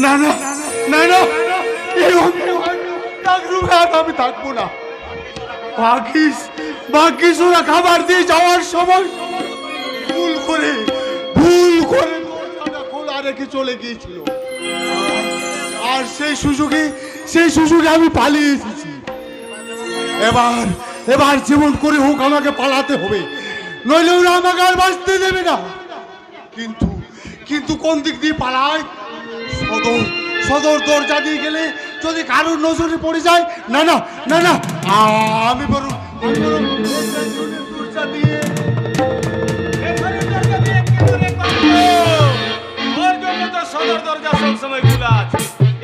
না না না না, আমি থাকবো না। ভাগ্যিস ওরা খাবার দিয়ে যাওয়ার সময় ভুল করে দরজাটা খোলা রেখে চলে গিয়েছিল, আর সেই সুযোগে আমি পালিয়ে এসেছি। এবার যেমন করে হোক আমাকে পালাতে হবে, নইলে ওরা আমাকে আর বাঁচতে দেবে না। কিন্তু কোন দিক দিয়ে পালায়? সদর দরজা দিয়ে গেলে যদি কারোর নজরে পড়ে যায়, না না না না, আমি বরং দরজা দিয়ে। সদর দরজা সবসময় খোলা আছে,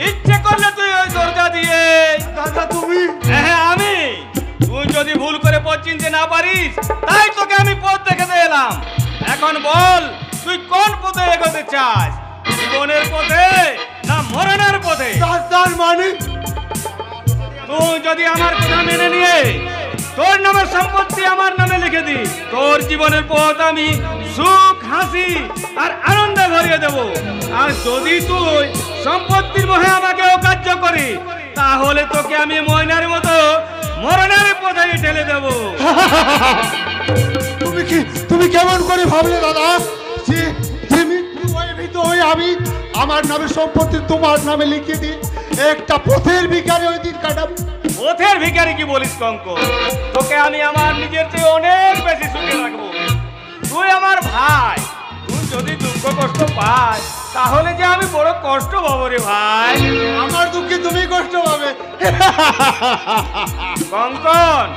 ইচ্ছে করলে তুই ওই দরজা দিয়ে। দাদা তুমি? হ্যাঁ আমি। তুই যদি ভুল করে পথ চিনতে না পারিস, তাই তোকে আমি পথ দেখাতে এলাম। এখন বল, তুই কোন পথে এগোতে চাস? জীবনের পথে না মরণের পথে? তার মানে তুই যদি আমার কথা মেনে নিয়ে তোর নামের সম্পত্তি আমার নামে লিখে দি, তোর জীবনের পথ আমি সুখ হাসি আর আনন্দে ভরিয়ে দেব। আর যদি তুই সম্পত্তির মোহে আমাকে অকার্য করি, তাহলে তোকে আমি ময়নার মতো মরণের পথে ঠেলে দেব। তুমি কেমন করে ভাবলে দাদা যে মৃত্যু হয়ে ভীত হয়ে আমি আমার নামে সম্পত্তি তোমার নামে লিখিয়ে দিই, একটা পথের ভিখারি ওই দিন কাটাবো? পথের ভিখারি কি বলিস কঙ্কর? তোকে আমি আমার নিজের চেয়ে অনেক বেশি সুখে রাখবো। তুই আমার ভাই, তুই যদি দুঃখ কষ্ট পাস, তাহলে যে আমি বড় কষ্ট পাবো রে ভাই। আমার দুঃখে তুমি কষ্ট পাবে কঙ্কন।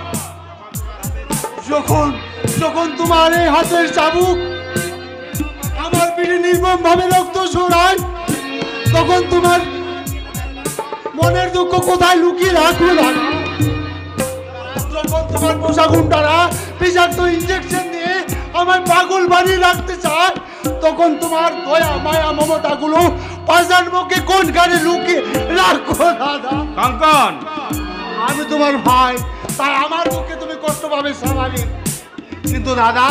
যখন তোমার এই হাতের চাবুক আমার পিঠে নির্মম ভাবে রক্ত ঝরায়, তখন তোমার মনের দুঃখ কোথায় লুকিয়ে রাখবে না? যখন তোমার পোষা গুন্ডারা বিষাক্ত ইঞ্জেকশন দিয়ে আমার পাগল বানিয়ে রাখতে চায়, তখন তোমার দয়া মায়া মমতাগুলো পাঁচার মুখে কোন গানে লুকিয়ে রাখো দাদা। কঙ্কন, আমি তোমার ভাই, তাই আমার দুঃখে তুমি কষ্ট পাবে স্বাভাবিক। কিন্তু দাদা,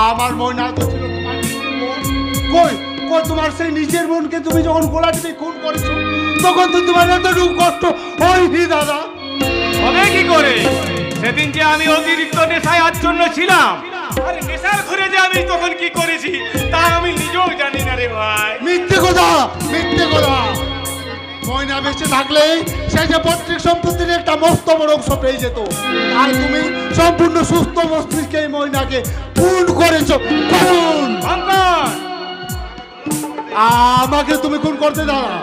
আমার ময়না তো ছিল তোমার নিজের বোন। কই তোমার সেই নিজের বোনকে তুমি যখন গোলাটিতে খুন করেছো, তখন তো তোমার এতটুকু কষ্ট হয়নি দাদা। হবে কি করে? সেদিন যে আমি অতিরিক্ত নেশায় আচ্ছন্ন ছিলাম, আর নেশার ঘুরে যে আমি তখন কি করেছি তা আমি নিজেও জানি না রে ভাই। মিথ্যে কথা। ময়না বেঁচে থাকলে সে যে পৈতৃক সম্পত্তির একটা মস্ত বড় অংশ পেয়ে যেত, আর তুমি সম্পূর্ণ সুস্থ মস্তিষ্কে এই ময়নাকে খুন করেছো। খুন! আমাকে তুমি খুন করতে দাদা,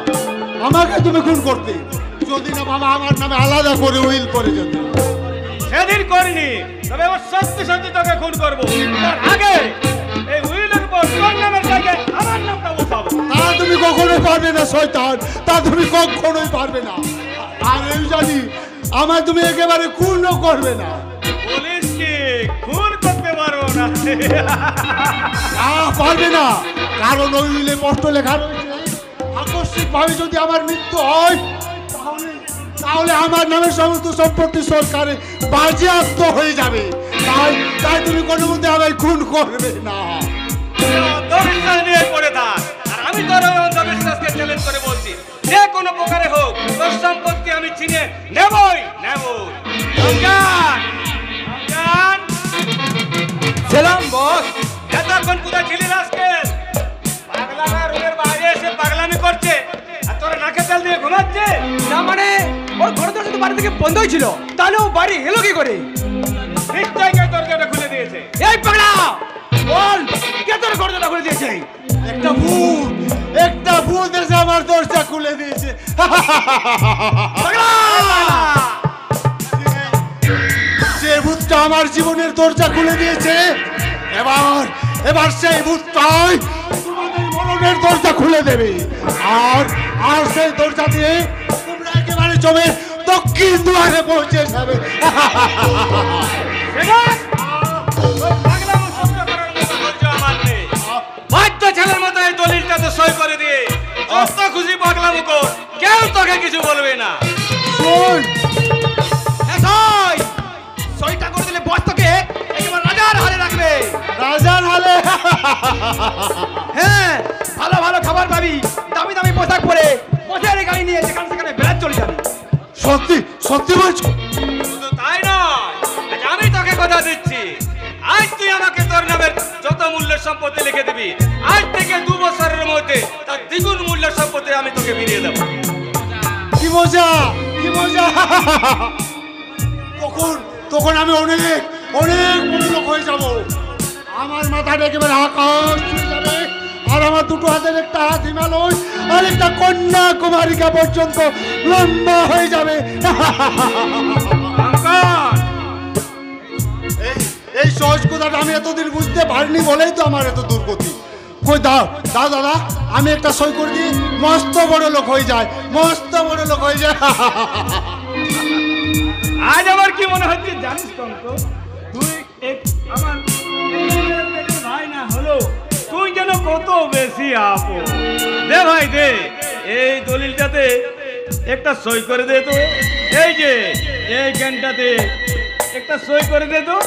আমাকে তুমি খুন করতে, যদি না বাবা আমার নামে আলাদা করে উইল করে যেত। সেদিন করিনি, তবে আমার সত্যি তোকে খুন করবো। তার আগে এই উইলের পর তোর নামের জায়গায় আমার নামটা বসাবো। তা তুমি কখনোই পারবে না শয়তান, তা তুমি কখনোই পারবে না। আর আমি জানি আমার তুমি একেবারে খুনও করবে না। বলিস কি খুন করতে পারবো না? পারবে না, কারণ ওই উইলে স্পষ্ট লেখা রয়েছে আকস্মিক ভাবে যদি আমার মৃত্যু হয়, তাহলে আমার নামে সমস্ত সম্পত্তি সরকারে বাজেয়াপ্ত হয়ে যাবে। তাই তুমি কোনো মধ্যে আমায় খুন করবে না। অন্ধবিশ্বাস নিয়ে পড়ে থাক, আর আমি তোর ওই অন্ধবিশ্বাসকে চ্যালেঞ্জ করে বলছি, যে কোনো প্রকারে হোক তোর সম্পত্তি আমি ছিনিয়ে নেবই। ছিলাম বস। এতক্ষণ কোথায় ছিলি রাস্কেল? পাগলারা রুমের বাইরে এসে পাগলামি করছে, আর তোরা নাকে তেল দিয়ে ঘুমাচ্ছে। না মানে ওর ঘর দরজা তো বাড়ি থেকে বন্ধই ছিল, তাহলে ও বাড়ি এলো কি করে? নিশ্চয়ই কেউ দরজাটা খুলে দিয়েছে। এই পাগলা বল, কে তোর দরজাটা খুলে দিয়েছে? একটা ভূত এসে আমার দরজা খুলে দিয়েছে। যে ভূতটা আমার জীবনের দরজা খুলে দিয়েছে, এবার সেই ভূতটাই তোমাদের মরণের দরজা খুলে দেবে। আর সেই দরজা দিয়ে তোমরা একেবারে জমে দক্ষিণ দুয়ারে পৌঁছে যাবে। ছেলের মতো এই দলিলটাতে সই করে দিয়ে যত খুশি পাগলামো কর, কেউ তোকে কিছু বলবে না। সইটা করে দিলে বস তোকে একেবারে রাজার হালে রাখবে। রাজার হালে? হ্যাঁ, ভালো ভালো খাবার পাবি, দামি দামি পোশাক পরে বসের গাড়ি নিয়ে যেখানে সেখানে বেড়াত চলে যাবি। সত্যি সত্যি বলছো? শুধু তাই নয়, আজ আমি তোকে কথা দিচ্ছি, আজ তুই আমাকে তোর নামের যত মূল্যের সম্পত্তি লিখে দিবি, আজ থেকে 2 বছরের মধ্যে তার দ্বিগুণ মূল্যের সম্পত্তি আমি তোকে ফিরিয়ে দেবো। কি মজা, কি মজা! তখন তখন আমি অনেক অনেক বড় লোক হয়ে যাব। আমার মাথাটা একেবারে আকাশ ছুঁয়ে যাবে, আর আমার দুটো হাতের একটা হাত হিমালয় আর একটা কন্যাকুমারিকা পর্যন্ত লম্বা হয়ে যাবে। এই সহজ কথাটা আমি এতদিন বুঝতে পারিনি বলেই তো আমার এত দুর্গতি। কই দাও দাও দাদা, আমি একটা সই করে দিই, মস্ত বড় লোক হয়ে যায়, মস্ত বড় লোক হয়ে যায়। আজ আমার কি মনে হচ্ছে জানিস কঙ্ক, তুই আমার ভাই না হলো তুই যেন কত বেশি আপন। দে ভাই দে, এই দলিলটাতে একটা সই করে দে তো, এই যে এই জ্ঞানটাতে একটা সই করে দে তো।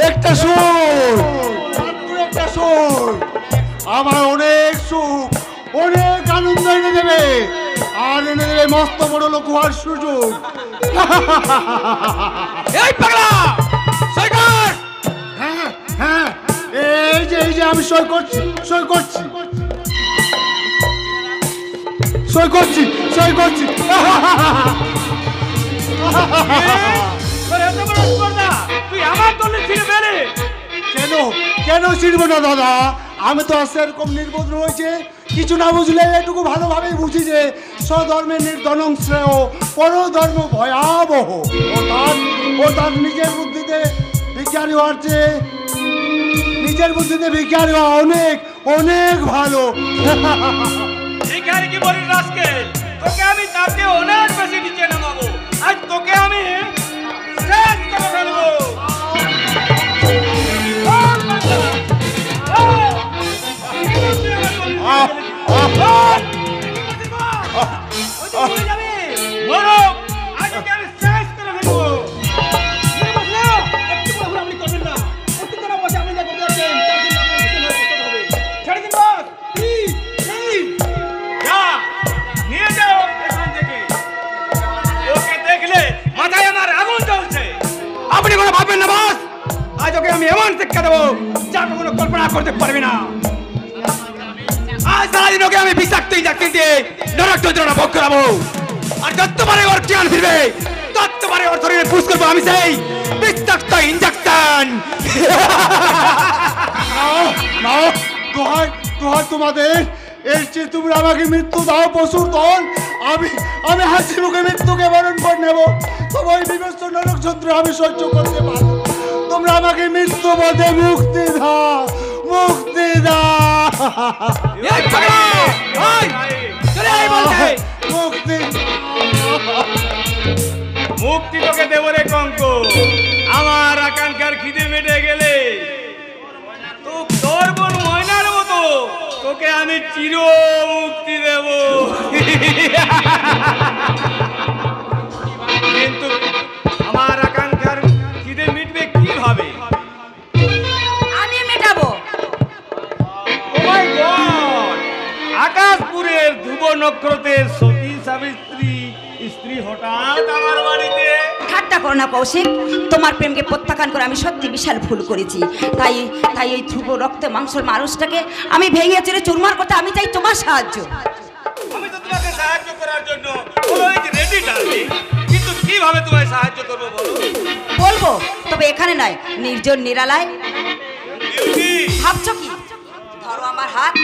একটা সুর, মাত্র একটা সুর আমার অনেক সুখ, অনেক আনন্দ এনে দেবে, আর এনে দেবে মস্ত বড় লোক হওয়ার সুযোগ। এই পাগলা সই কর। হ্যাঁ হ্যাঁ, এই যে আমি সই করছি, সই করছি, সই করছি, সই করছি। তোর এত বড় স্পর্ধা, তুই আমার দলে ছিঁড়ে ফেলে। কেন কেন ছিড়ব না দাদা? আমি তো আজকে এরকম নির্বোধ রয়েছে, কিছু না বুঝলে এটুকু ভালোভাবেই বুঝি যে স্বধর্মের নির্ধনং শ্রেয়, পরধর্ম ভয়াবহ। ও তার নিজের বুদ্ধিতে ভিখারি হওয়ার চেয়ে নিজের বুদ্ধিতে ভিখারি হওয়া অনেক অনেক ভালো। ভিখারি কি বলিস রাস্কেল, তোকে আমি তার চেয়ে অনেক বেশি নিচে নামাবো, আজ তোকে আমি শেষ করে ফেলবো। আপনি কোনো ভাববেন না বস, আজ ওকে আমি এমন শিক্ষা দেবো যা কখনো কল্পনা করতে পারবে না। আজ সারাদিন ওকে আমি বিষাক্ত ইঞ্জেকশন দিয়ে নরক যন্ত্রণা ভোগ করাবো, আর যতবারে ওর জ্ঞান ফিরবে ততবারে ওর শরীরে পুশ করবো আমি সেই বিষাক্ত ইঞ্জেকশন। দোহাই দোহাই তোমাদের, এর চেয়ে তোমরা আমাকে মৃত্যু দাও পশুর দল, আমি হাসি মুখে মৃত্যুকে বরণ করে নেব, তবে ওই বিভৎস নরক যন্ত্র আমি সহ্য করতে পারবো। তোমরা আমাকে মৃত্যু পথে মুক্তি দাও, মুক্তি দাও, মুক্তি। মুক্তি তোকে দেব রে কঙ্ক, আমার আকাঙ্ক্ষার খিদে মেটে গেলে তো তোর বোন ময়নার মতো তোকে আমি চির মুক্তি দেব। কিন্তু আমার আকাঙ্ক্ষার খিদে মিটবে কিভাবে? আমি মেটাবো। ও মাই গড, আকাশপুরের ধ্রুব নক্ষত্রের সতী সাবিত্রী স্ত্রী হঠাৎ আমার বাড়িতে। ঠাট্টা করো না কৌশিক, তোমার প্রেমকে প্রত্যাখ্যান করে আমি সত্যি বিশাল ভুল করেছি। তাই তাই ওই ধ্রুব রক্তে মাংসের মানুষটাকে আমি ভেঙে চুরে চুরমার করতে আমি চাই তোমার সাহায্য। আমি তো তোমাকে সাহায্য করার জন্য অলওয়েজ রেডি ডার্লিং, কিন্তু কিভাবে তোমায় সাহায্য করব বলো? বলবো, তবে এখানে নয়, নির্জন নিরালায়। বিউটি, ভাবছো কি? ধরো আমার হাত।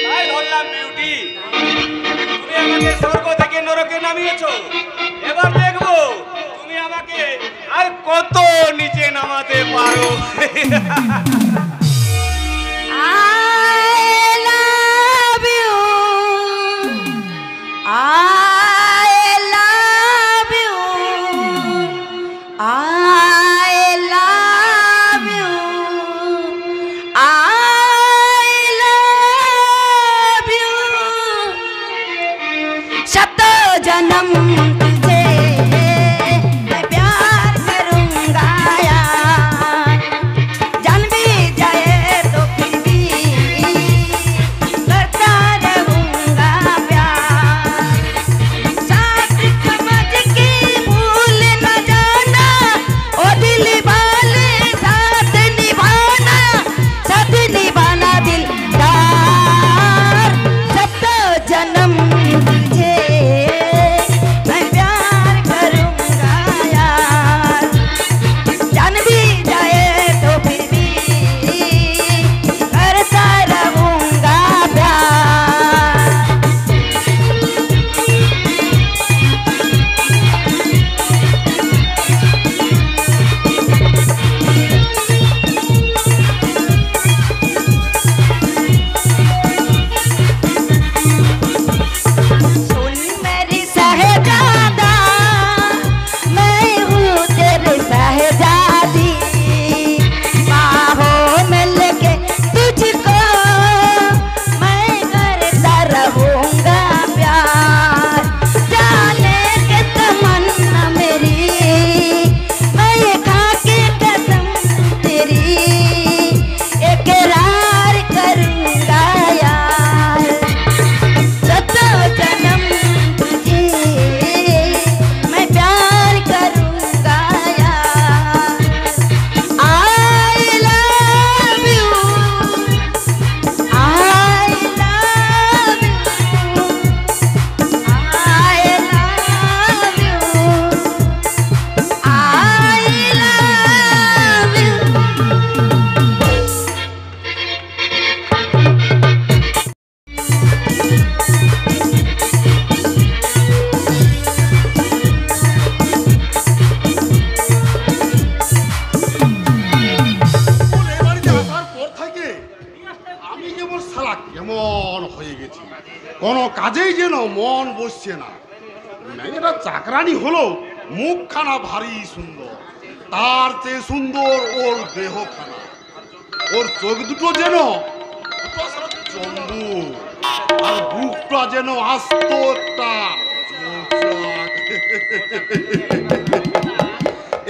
তাই ধরলাম বিউটি। তুমি আমাকে স্বর্গ থেকে নরকে নামিয়েছো, এবার দেখবো তুমি আমাকে আর কত নিচে নামাতে পারো। I love you. I love you. I love you. I love you. शत जन्म तुझे मैं प्यार करूंगा यार। শালা কেমন হয়ে গেছি, কোনো কাজেই যেন মন বসছে না। মেয়েটা চাকরানি হলো, মুখখানা ভারী সুন্দর, তার চেয়ে সুন্দর ওর দেহখানা। ওর চোখ দুটো যেন চম্বু, আর বুকটা যেন আস্ত একটা মৌচাক।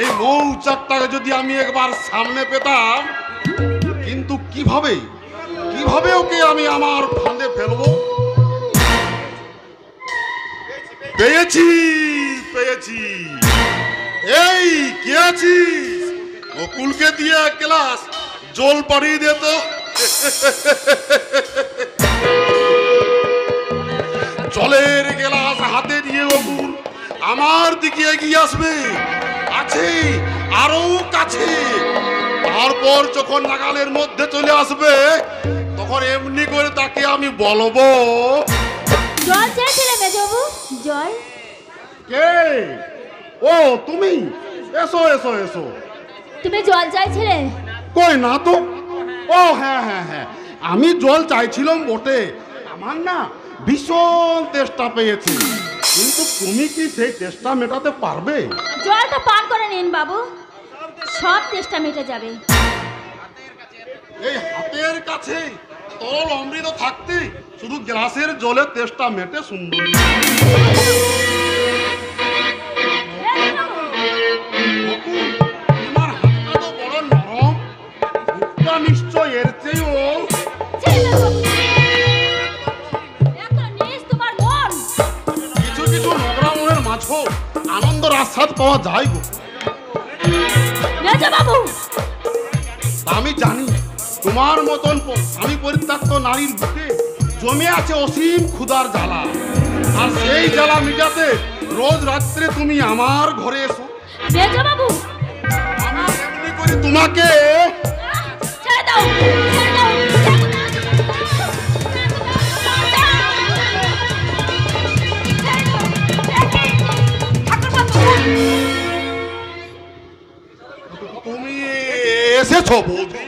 এই মৌচাকটাকে যদি আমি একবার সামনে পেতাম, কিন্তু কিভাবে কিভাবে ওকে আমি আমার ফাঁদে ফেলবো? পেয়েছি পেয়েছি। এই কে আছিস? অকুলকে দিয়ে এক গ্লাস জল পাড়িয়ে দে তো। জলের গ্লাস হাতে নিয়ে অকুল আমার দিকে এগিয়ে আসবে, আছে আরো কাছে। তারপর যখন নাগালের মধ্যে চলে আসবে, তখন এমনি করে তাকে আমি বলবো, জল চেয়েছিলে মেজবাবু? জল? কে? ও তুমি? এসো এসো এসো। তুমি জল চাইছিলে? কই না তো। ও হ্যাঁ হ্যাঁ হ্যাঁ, আমি জল চাইছিলাম বটে। আমার না ভীষণ তেষ্টা পেয়েছে, কিন্তু তুমি কি সেই তেষ্টা মেটাতে পারবে? জলটা পান করে নিন বাবু, সব তেষ্টা মিটে যাবে। এই হাতের কাছে তরল অমৃত থাকতে শুধু গ্লাসের জলে তেষ্টা মেটে সুন্দর। তোমার হাতটা তো বড় নরম, মুখটা নিশ্চয় এর চেয়েও। কিছু কিছু নোংরা মনের মাঝেও আনন্দের আস্বাদ পাওয়া যায় গো। মেজবাবু, আমি জানি তোমার মতন আমি পরিত্যক্ত নারীর বুকে জমে আছে অসীম ক্ষুধার জ্বালা, আর সেই জ্বালা মিটাতে রোজ রাত্রে তুমি আমার ঘরে এসো। মেজবাবু, আমি এমনি করে তোমাকে ছেড়ে দাও, ছেড়ে দাও। তুমি এসেছো বৌদি,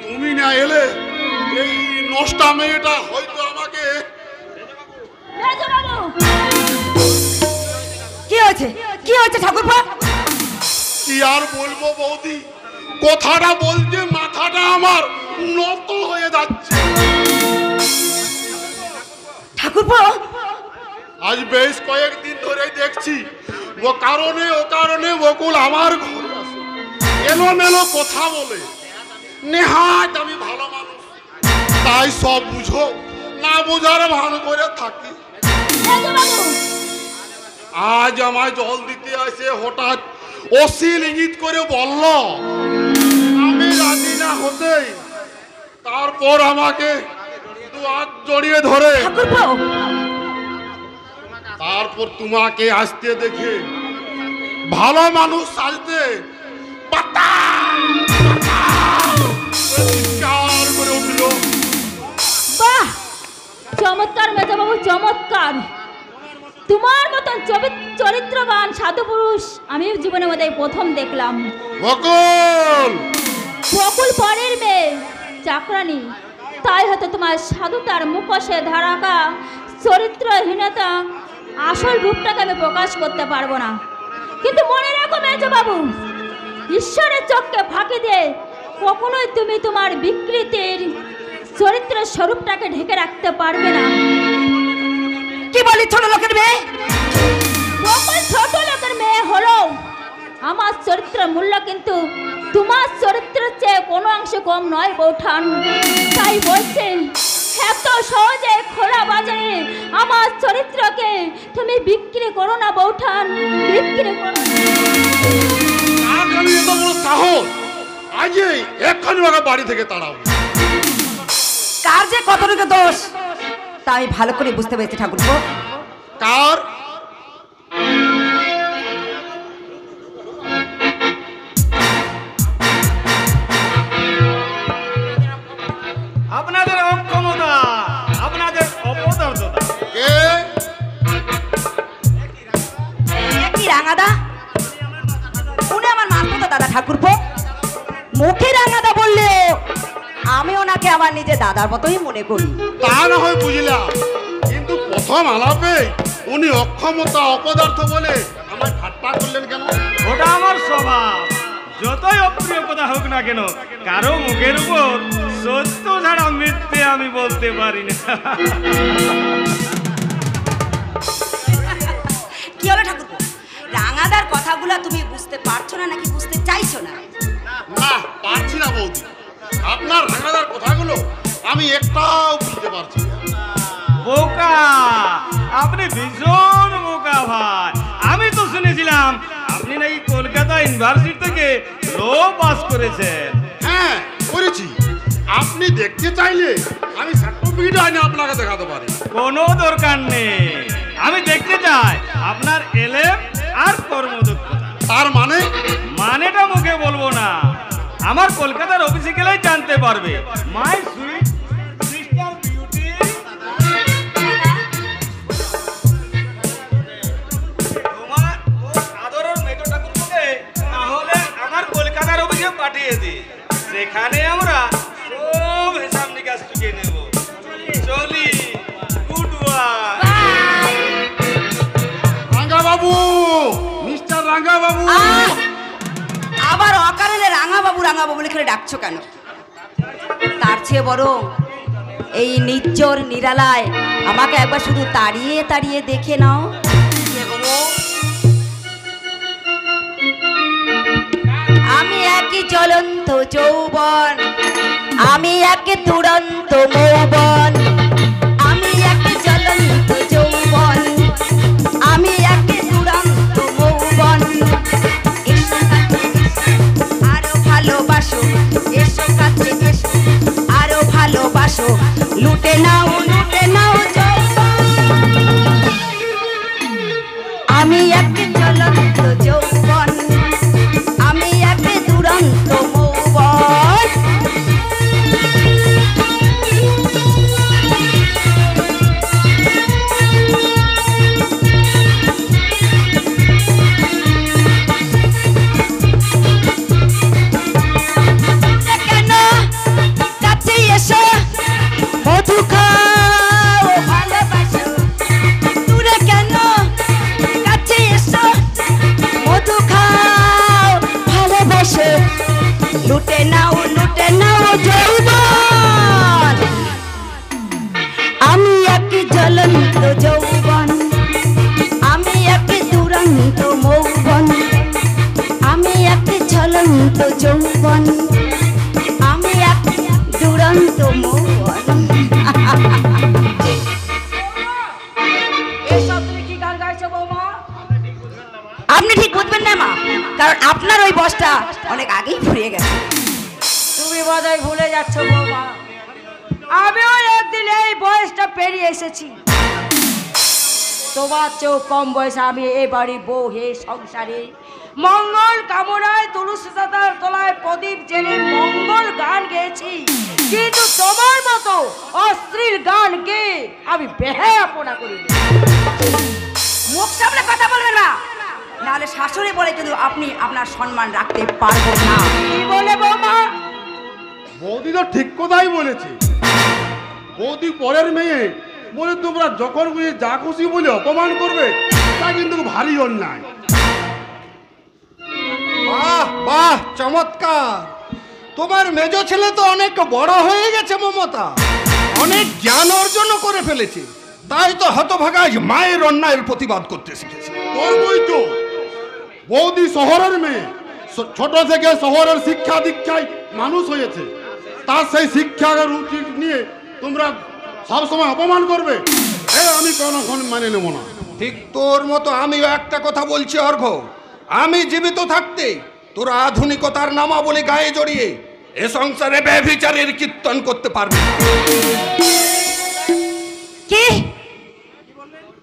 তুমি না এলে এই নষ্টা মেয়েটা হয়তো আমাকে। মেজবাবু, কি হয়েছে, কি হয়েছে ঠাকুরপো? কি আর বলবো বৌদি, কথাটা বলতে মাথাটা আমার নত হয়ে যাচ্ছে। ঠাকুরপো, আজ বেশ কয়েকদিন ধরে দেখছি ও কারণে বকুল আমার ঘরে আসে, এলোমেলো কথা বলে। নেহাত আমি ভালো মানুষ, তাই সব বুঝো না বোঝার ভান করে থাকি। মেজবাবু, আজ আমায় জল দিতে আসে হঠাৎ অশ্লীল ইঙ্গিত করে বলল, আমি রাজি না হতেই তারপর আমাকে দু হাত জড়িয়ে ধরে, ঠাকুরপো, তারপর তোমাকে আসতে দেখে ভালো মানুষ সাজতে চিৎকার করে উঠল। বাহ, চমৎকার মেজবাবু, চমৎকার। তোমার মতন চরিত্রবান সাধু পুরুষ আমি জীবনের মধ্যে প্রথম দেখলাম। বকুল, বকুল পরের মেয়ে, চাকরানি, তাই হয়তো তোমার সাধুতার মুখোশে ধারাকা চরিত্রহীনতা আসল রূপটাকে আমি প্রকাশ করতে পারবো না। কিন্তু মনে রাখো মেজবাবু, ঈশ্বরের চোখকে ফাঁকি দিয়ে কখনোই তুমি তোমার বিকৃতির চরিত্রের স্বরূপটাকে ঢেকে রাখতে পারবে না। কি বলি ছোট লোকের মেয়ে? বকুল ছোট লোকের মেয়ে হলো, আমার চরিত্রের মূল্য কিন্তু তোমার চরিত্রের চেয়ে কোনো অংশে কম নয় বৌঠান। তাই বলছে, এত সহজে খোলা বাজারে আমার চরিত্রকে তুমি বিক্রি করো না বৌঠান, বিক্রি করো না। এত বড় সাহস! আজ এক্ষুনি ওকে বাড়ি থেকে তাড়াও। কার যে কতটুকু দোষ তা আমি ভালো করে বুঝতে পেরেছি ঠাকুরপো। কার? আপনাদের অক্ষমতা, আপনাদের অপদার্থতা। কে? কি রাঙাদা? উনি আমার মাসতো দাদা ঠাকুরপো। মুখে রাঙাদা বললেও আমি ওনাকে আমার নিজে দাদা দেবতার মতোই মনে করি। তা না হয় বুঝলাম, কিন্তু প্রথম আলাপে উনি অক্ষমতা অপদার্থ বলে আমায় ঠাট্টা করলেন কেন? ওটা আমার স্বভাব। যতই অপ্রিয় কথা হোক না কেন, কারো মুখের উপর সত্য ছাড়া মিথ্যে আমি বলতে পারি না। কি হলো ঠাকুরপো, রাঙাদার কথাগুলো তুমি বুঝতে পারছো না নাকি বুঝতে চাইছো না? না, পারছি না বৌদি। আপনার রাঙাদার কথাগুলো আমি একটাও বুঝতে পারছি না। বোকা, আপনি ভীষণ বোকা ভাই। আমি তো শুনেছিলাম আপনি নাকি কলকাতা ইউনিভার্সিটি থেকে ল পাস করেছেন। হ্যাঁ, করেছি। আপনি দেখতে চাইলে আমি সার্টিফিকেট আইনে আপনাকে দেখাতে পারি। কোনো দরকার নেই, আমি দেখতে চাই আপনার এলএম আর কর্মদক্ষতা। তার মানে? মানেটা মুখে বলবো না, আমার কলকাতার অফিসে গেলেই জানতে পারবে। মাই সুইট সিস্টার বিউটি, তোমার ও আদরের মেজো ঠাকুরকে তাহলে আমার কলকাতার অফিসে পাঠিয়ে দি, সেখানে আমরা সব হিসাব নিকাশ চুকে নেব। চলি, গুড বাই। রাঙ্গা বাবু, মিস্টার রাঙ্গা বাবু। আবার অকারণে রাঙাবাবু রাঙাবাবু লিখে ডাকছো কেন? তার চেয়ে বরং এই নির্জর নিরালায় আমাকে একবার শুধু তাড়িয়ে তাড়িয়ে দেখে নাও। আমি একই জ্বলন্ত যৌবন, আমি একে দুরন্ত মৌবন, আমি একে জ্বলন্ত যৌবন, আমি একে দুরন্ত মৌবন। এসো কাছে আরো ভালোবাসো, এসো কাছে এসো আরো ভালোবাসো, লুটে নাও যৌবন। আমি একে জ্বলন্ত যৌবন, আমি একে দুরন্ত মৌবন। কেন কাছে এসো, মধু খাও ভালোবাসো। দূরে কেন কাছে এসো, মধু খাও ভালোবাসো, লুটে নাও যৌবন। আমি একে জ্বলন্ত যৌবন, আমি একে দুরন্ত মৌবন, আমি একে জ্বলন্ত যৌবন, আমি একে দুরন্ত মৌবন। এসব তুমি কি গান গাইছো বৌমা? আপনি ঠিক বুঝবেন না মা, কারণ আপনার ওই বসটা অনেক আগেই ফুরিয়ে গেছে। তুমি বোধহয় ভুলে যাচ্ছ বৌমা, আমিও একদিন এই বয়সটা পেরিয়ে এসেছি। তোমার চেয়েও কম বয়সে আমি এ বাড়ি বউ হে সংসারে মঙ্গল কামনায় তুলসী দাদার তলায় প্রদীপ জেনে মঙ্গল গান গেয়েছি, কিন্তু তোমার মতো অশ্লীল গান গে আমি বেহায়াপনা করি। মুখ সামনে কথা বলবেন না, নাহলে শাশুড়ি বলে কিন্তু আপনি আপনার সম্মান রাখতে পারবেন না। কি বলে বৌমা? বৌদি তো ঠিক কথাই বলেছে। বৌদি পরের মেয়ে বলে তোমরা যখন খুশি যা খুশি বলে অপমান করবে, তা কিন্তু ভারী অন্যায়। বাহ বাহ, চমৎকার। তোমার মেজ ছেলে তো অনেক বড় হয়ে গেছে মমতা, অনেক জ্ঞান অর্জন করে ফেলেছে, তাই তো হতভাগা আজ মায়ের অন্যায়ের প্রতিবাদ করতে শিখেছে। করবই তো। বৌদি শহরের মেয়ে, ছোট থেকে শহরের শিক্ষা দীক্ষায় মানুষ হয়েছে, তার সেই শিক্ষার রুচি নিয়ে তোমরা সবসময় অপমান করবে, আমি কোনোক্ষণ মানে নেব না। ঠিক তোর মতো আমিও একটা কথা বলছি অর্ঘ, আমি জীবিত থাকতে তোরা আধুনিকতার নামাবলী গায়ে জড়িয়ে এ সংসারে ব্যভিচারের কীর্তন করতে পারবি না।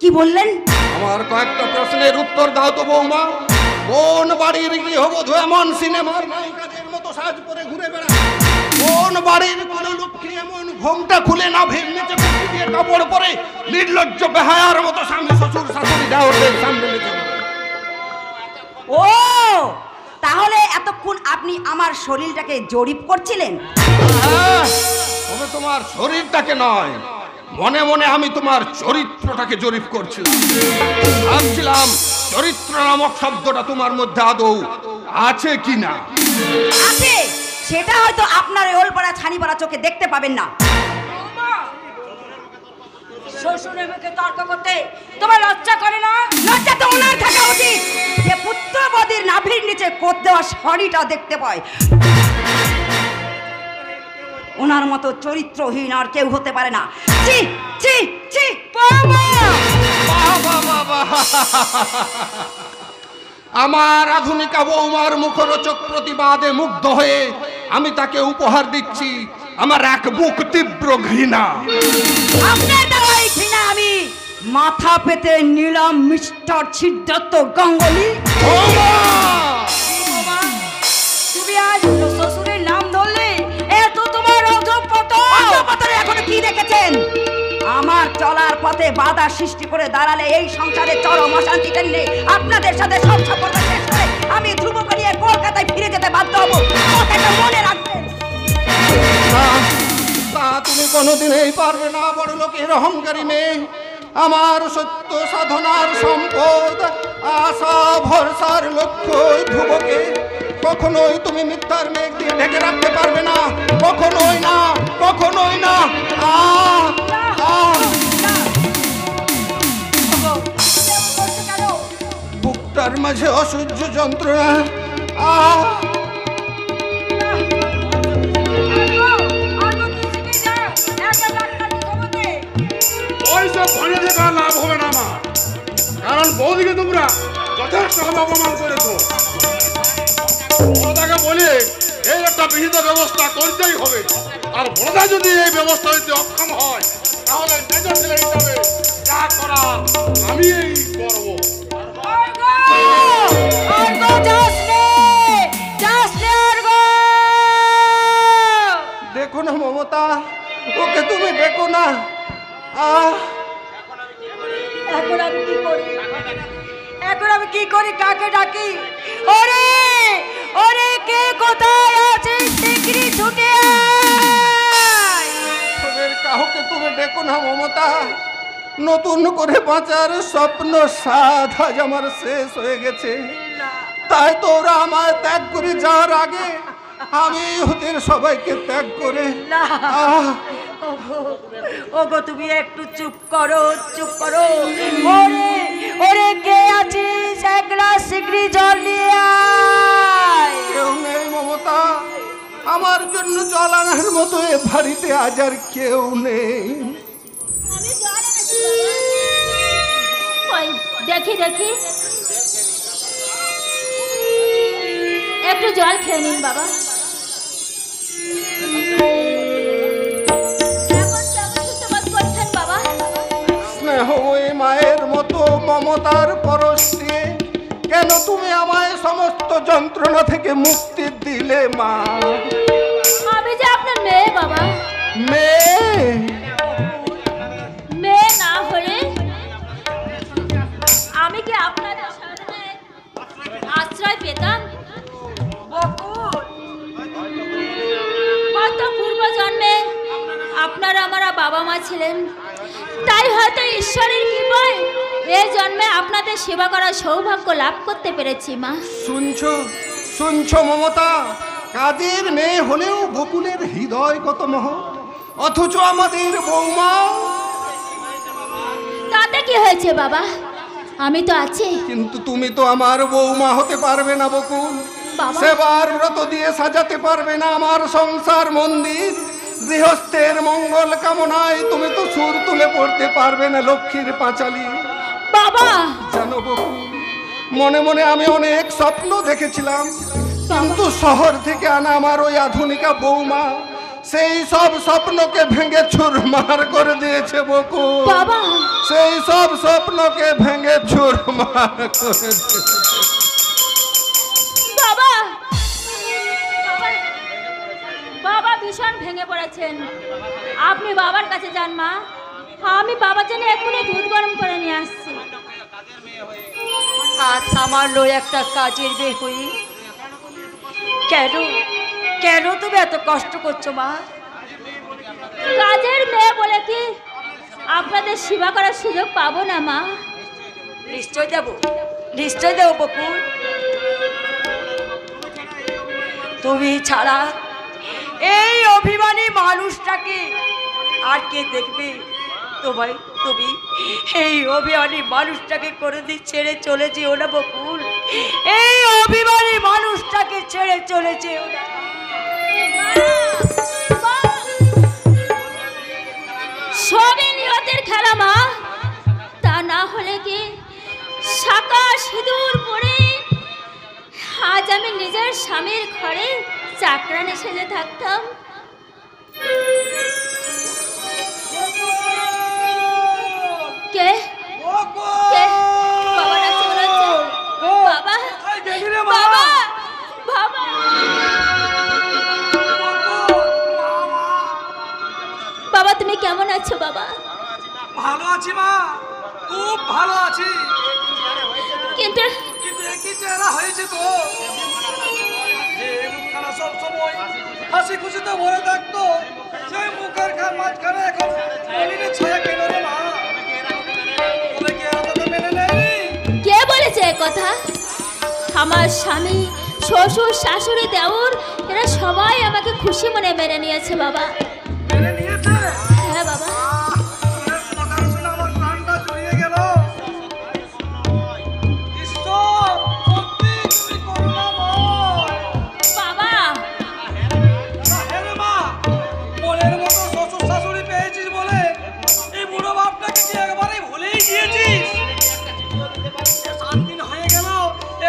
কি বললেন? আমার কয়েকটা প্রশ্নের উত্তর দাও তো বৌমা। কোন বাড়ির গৃহবধূ এমন সিনেমার নায়িকাদের মতো সাজ করে ঘুরে বেড়ায়? কোন বাড়ির কোন লক্ষ্মী এমন ঘোমটা খুলে না ভেঙে নিচে কুর্তি দিয়ে কাপড় পরে নির্লজ্জ বেহায়ার মতো স্বামী শ্বশুর শাশুড়ি দেওরদের সামনে নিচে? ও তাহলে এতক্ষণ আপনি আমার শরীরটাকে জরিপ করছিলেন? তবে তোমার শরীরটাকে নয়, মনে মনে আমি তোমার চরিত্রটাকে জরিপ করছিলাম। ভাবছিলাম চরিত্র নামক শব্দটা তোমার মধ্যে আদৌ আছে কিনা। আছে, সেটা হয়তো আপনার ওই ওলপাড়া ছানিপাড়া চোখে দেখতে পাবেন না। শ্বশুরের মুখে তর্ক করতে তোমার লজ্জা করে না? লজ্জা তো ওনার থাকা উচিত, যে পুত্রবধূর নাভির নিচে কোদ দেওয়া শাড়িটা দেখতে পায়। ওনার মতো চরিত্রহীন আর কেউ হতে পারে না। ছি ছি ছি বাবা! বাহ, বাহ, বাহ, বাহ। আমার আধুনিকা বৌমার মুখরোচক প্রতিবাদে মুগ্ধ হয়ে আমি তাকে উপহার দিচ্ছি আমার এক বুক তীব্র ঘৃণা। আপনার দেওয়াই ঘৃণা আমি মাথা পেতে নিলাম মিস্টার সিদ্ধার্থ গাঙ্গুলি। বৌমা! তুমি আজ শ্বশুরের নাম ধরলে, এত তোমার অধঃপতন। অধঃপতনে এখনো কি দেখেছেন? আমার চলার পথে বাধা সৃষ্টি করে দাঁড়ালে এই সংসারে চরম অশান্তি টেনে আপনাদের সাথে সব সম্পর্ক শেষ করে আমি ধ্রুব করিয়ে কলকাতায় ফিরে যেতে বাধ্য হবো। কথাটা মনে রাখবেন। তা তুমি কোনোদিনই পারবে না, বড় লোকের অহংকারী মেয়ে। আমার সত্য সাধনার সম্পদ, আশা ভরসার লক্ষ্য ধ্রুবকে কখনোই তুমি মিথ্যার মেঘ দিয়ে ঢেকে রাখতে পারবে না। কখনোই না, কখনোই না। বুকটার মাঝে অসহ্য যন্ত্রণা। ওইসব ভয় দেখা লাভ হবে না আমার, কারণ বৌদিকে তোমরা যথেষ্টভাবে অপমান করেছো। বড়দাকে বলে এই একটা বিহিত ব্যবস্থা করতেই হবে, আর বড়দা যদি এই ব্যবস্থা দিতে অক্ষম হয় তাহলে মেজর ছেলে হিসাবে যা করা আমি এই করবো। দেখো না মমতা, ওকে তুমি দেখো না। এখন আমি কি করি? এখন আমি কি করি? কাকে ডাকি? ওরে ওরে, কে কোথায় আছে? শিগগিরই ছুটে আয়। ওদের কাউকে তুমি দেখো না মমতা। নতুন করে বাঁচার স্বপ্ন সাধ আজ আমার শেষ হয়ে গেছে। তাই তো ওরা আমায় ত্যাগ করে যাওয়ার আগে আমি ওদের সবাইকে ত্যাগ করে ওগো তুমি একটু চুপ করো, চুপ করো। ওরে ওরে, কে আছিস? এক গ্লাস শিগগিরই জল নিয়ে আয়। কেউ নেই মমতা, আমার জন্য জল আনার মতো এ বাড়িতে আজ আর কেউ নেই। ওই দেখি দেখি, একটু জল খেয়ে নিন বাবা। এখন কেমন সুসমাজ করছেন বাবা? স্নেহময়ী মায়ের মতো মমতার পরশ দিয়ে কেন তুমি আমায় সমস্ত যন্ত্রণা থেকে মুক্তি দিলে মা? আমি যে আপনার মেয়ে বাবা। মেয়ে? মেয়ে না হলে আমি কি আপনাদের সামনে আশ্রয় পেতাম? হয়তো পূর্ব জন্মে আপনারা আমার বাবা মা ছিলেন, তাই হয়তো ঈশ্বরের কৃপায় এই জন্মে আপনাদের সেবা করার সৌভাগ্য লাভ করতে পেরেছি মা। শুনছো শুনছো মমতা, কাজের মেয়ে হলেও বকুলের হৃদয় কত মহৎ, অথচ আমাদের বৌমা। তাতে কি হয়েছে বাবা, আমি তো আছি। কিন্তু তুমি তো আমার বৌমা হতে পারবে না বকুল। বাবা। সেবার ব্রত দিয়ে সাজাতে পারবে না আমার সংসার মন্দির। গৃহস্থের মঙ্গল কামনায় তুমি তো সুর তুলে পড়তে পারবে না লক্ষ্মীর পাঁচালী। বাবা জানো বকুল, মনে মনে আমি অনেক স্বপ্ন দেখেছিলাম, কিন্তু শহর থেকে আনা আমার ওই আধুনিকা বৌমা সেই সব স্বপ্নকে ভেঙে চুরমার করে দিয়েছে বকুল। বাবা সেই সব স্বপ্নকে ভেঙে চুরমার করে দিয়েছে। বাবা বাবা ভীষণ ভেঙে পড়েছেন। আপনি বাবার কাছে যান মা, আমি বাবার জন্য এক্ষুনি দুধ গরম করে নিয়ে আসছি। আজ সামান্য একটা কাজের মেয়ে হই কেন কেন তুমি এত কষ্ট করছো মা? কাজের মেয়ে বলে কি আপনাদের সেবা করার সুযোগ পাবো না মা? নিশ্চয় দেবো, নিশ্চয় দেবো বকুল। তুমি ছাড়া এই অভিমানী মানুষটাকে আর কে দেখবে? তোমায় তুমি এই অভিমানী মানুষটাকে কোনোদিন ছেড়ে চলে যেও না বকুল। এই অভিমানী মানুষটাকে ছেড়ে চলে যেও না। সবই নিয়তের খেলা মা। তা না হলে কি শাঁকা সিঁদুর পরে আজ আমি নিজের স্বামীর ঘরে চাকরানি সেজে থাকতাম? কে কে? বাবা ডাকছে মনে হচ্ছে। বাবা বাবা বাবা। বাবা তুমি কেমন আছো বাবা? ভালো আছি মা, খুব ভালো আছি। কিন্তু কিন্তু একই চেহারা হয়েছে তো, যে মুখখানা সব সময় হাসি খুশিতে ভরে থাকতো, সেই মুখের মাঝখানে এখন মলিনের ছায়া কেন রে মা? তবে কি আমাকে মেনে নেয়নি? কে বলেছে এ কথা? আমার স্বামী, শ্বশুর, শাশুড়ি, দেওর এরা সবাই আমাকে খুশি মনে মেনে নিয়েছে বাবা। মেনে নিয়েছে? হ্যাঁ বাবা। কথা শুনে আমার প্রাণটা জড়িয়ে গেল। ঈশ্বর, সত্যি তুমি করুণাময়। বাবা হ্যাঁ রে মা, মনের মতো শ্বশুর শাশুড়ি পেয়েছিস বলে এই বুড়ো বাপটাকে কি একবারেই ভুলেই গিয়েছিস? 7 দিন হয়ে গেল,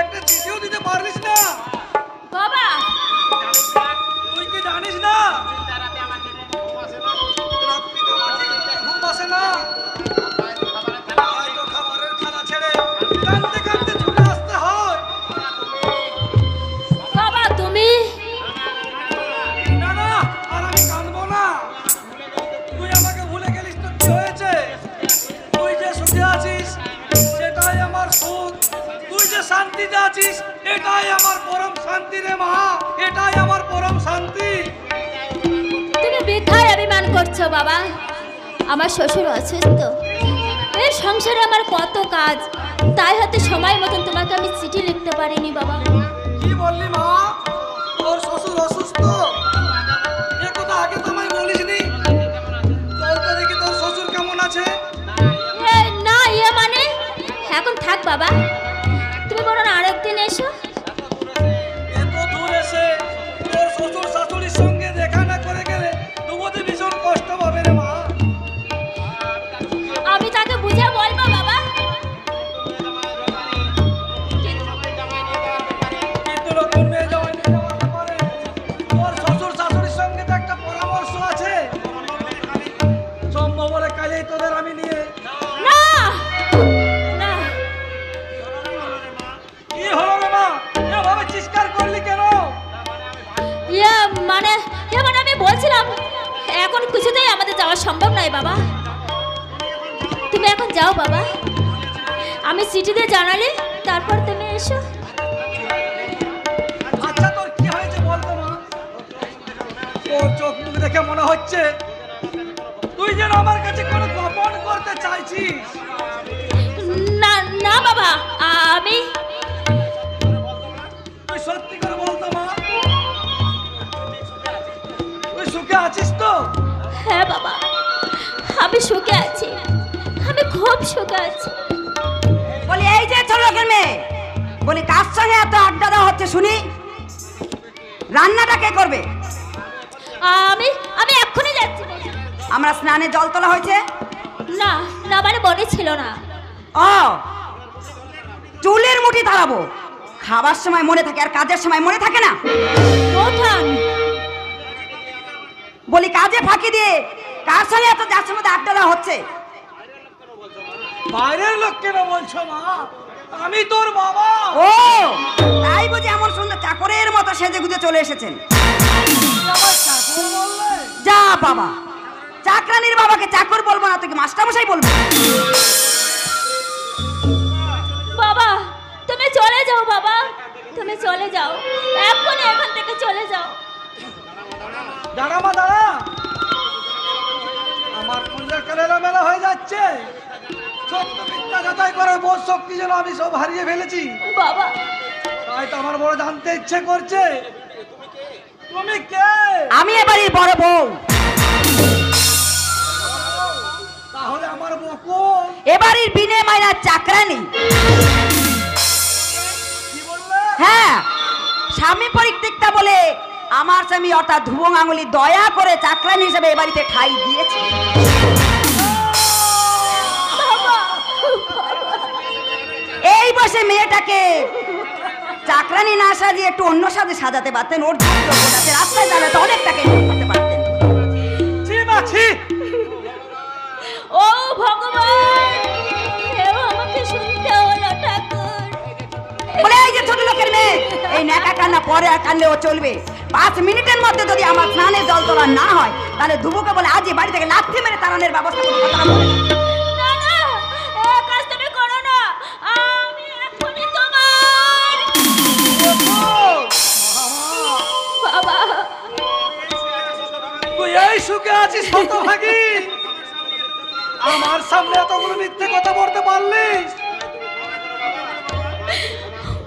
একটা চিঠিও দিতে পারলিস না। বাবা তুই কি জানিস না রাত্রিতে আমার ঠিক ঘুম আসে না? হয়তো খাবারের থালা ছেড়ে কাঁদতে কাঁদতে চলে আসতে হয়। বাবা তুমি না না, আর আমি কাঁদবো না। তুই আমাকে ভুলে গেলিস তো কি হয়েছে? তুই যে সুখে আছিস সেটাই আমার সুখ, তুই যে শান্তিতে আছিস এটাই আমার পরম শান্তি রে মা, এটাই আমার পরম শান্তি। তুমি বৃথায় অভিমান করছো বাবা। আমার শ্বশুর অসুস্থ, এই সংসারে আমার কত কাজ, তাই হয়তো সময় মতন তোমাকে আমি চিঠি লিখতে পারিনি বাবা। কি বললি মা? তোর শ্বশুর অসুস্থ? এ কথা আগে তো আমায় বলিসনি। চল তো দেখি তোর শ্বশুর কেমন আছে। না ইয়ে মানে এখন থাক বাবা, তুমি বরং আরেকদিন এসো। এত দূর এসে তোর শ্বশুর শাশুড়ির সঙ্গে দেখা না করে গেলে দুবতে ভীষণ কষ্ট পাবে রে মা। আমি তাকে বুঝে বলবো বাবা। কিন্তু নতুন মেয়ে যাওয়ার ব্যাপারে তোর শ্বশুর শাশুড়ির সঙ্গে তো একটা পরামর্শ আছে। সম্ভব হলে কালেই তোদের আমি নিয়ে। না না কি হলো রে মা, এভাবে চিৎকার করলি কেন? ইয়ে মানে আমি বলছিলাম এখন কিছুতেই আমাদের যাওয়া সম্ভব নয় বাবা। তুমি এখন যাও বাবা, আমি চিঠিতে জানালে তারপর তুমি এসো। আচ্ছা তোর কি হয়েছে বলতো মা? তোর চোখ মুখ দেখে মনে হচ্ছে তুই যেন আমার কাছে কোনো গোপন করতে চাইছিস। না না বাবা, আমি তুই সত্যি করে বলতো মা, তুই সুখে আছিস তো? হ্যাঁ বাবা আমি সুখে আছি, আমি খুব সুখে আছি। বলি এই যে ছোট লোকের মেয়ে, বলি কার সঙ্গে এত আড্ডা দেওয়া হচ্ছে শুনি? রান্নাটা কে করবে? আমি আমি এক্ষুনি যাচ্ছি। আমরা স্নানে জল তোলা হয়েছে? না না মানে মনে ছিল না। ও চুলের মুঠি তাড়াবো, খাবার সময় মনে থাকে আর কাজের সময় মনে থাকে না? ওঠান বলি কাজে ফাঁকি দিয়ে কার সঙ্গে এত যার মধ্যে আড্ডা দেওয়া হচ্ছে? বাইরের লোক কেন বলছো মা? আমি তোর বাবা। ও তাই বুঝি এমন সুন্দর চাকরের মতো সেজে গুজে চলে এসেছেন? আমার চাকর বললে? যা বাবা, চাকরানির বাবাকে চাকর বলবো না, তোকে মাস্টারমশাই বলবো। বাবা তুমি চলে যাও বাবা, তুমি চলে যাও এক্ষুনি এখান থেকে। দাঁড়া মা দাঁড়া, আমার কুঞ্জের এলোমেলো হয়ে যাচ্ছে। সত্য মিথ্যা যাচাই করার বোধ শক্তি যেন আমি সব হারিয়ে ফেলেছি। বাবা, তাই তো আমার বড় জানতে ইচ্ছে করছে তুমি কে। আমি এ বাড়ির বড় বউ। তাহলে আমার বকুল এ বাড়ির বিনে মাইনার চাকরানি। কি বললে? হ্যাঁ, স্বামী পরিত্যক্তা বলে আমার স্বামী অর্থাৎ ধ্রুব গাঙ্গুলি দয়া করে চাকরানি হিসেবে এ বাড়িতে ঠাঁই দিয়েছে। এই বসে মেয়েটাকে চাকরানি না সাজিয়ে একটু অন্য সাজে সাজাতে পারতেন, ওর যোগ্যতাতে রাস্তায় চালাতে অনেক টাকা ইনকাম করতে পারতেন। ছি মা ছি। ও ভগবান, এও আমাকে শুনতে হলো ঠাকুর। বলে এই যে ছোট লোকের মেয়ে, এই ন্যাকা কান্না পরে আর কানলেও চলবে। 5 মিনিটের মধ্যে যদি আমার স্নানের জল তোলা না হয়, তাহলে ধুবুকে বলে আজই বাড়ি থেকে লাথি মেরে তাড়ানোর ব্যবস্থা করতে কথা বলে। না না, এ কাজ তুমি করো না, আমি এখনই তোমার। বাবা, তুই এই সুখে আছিস হতভাগী, আমার সামনে এতগুলো মিথ্যে কথা বলতে পারলিস।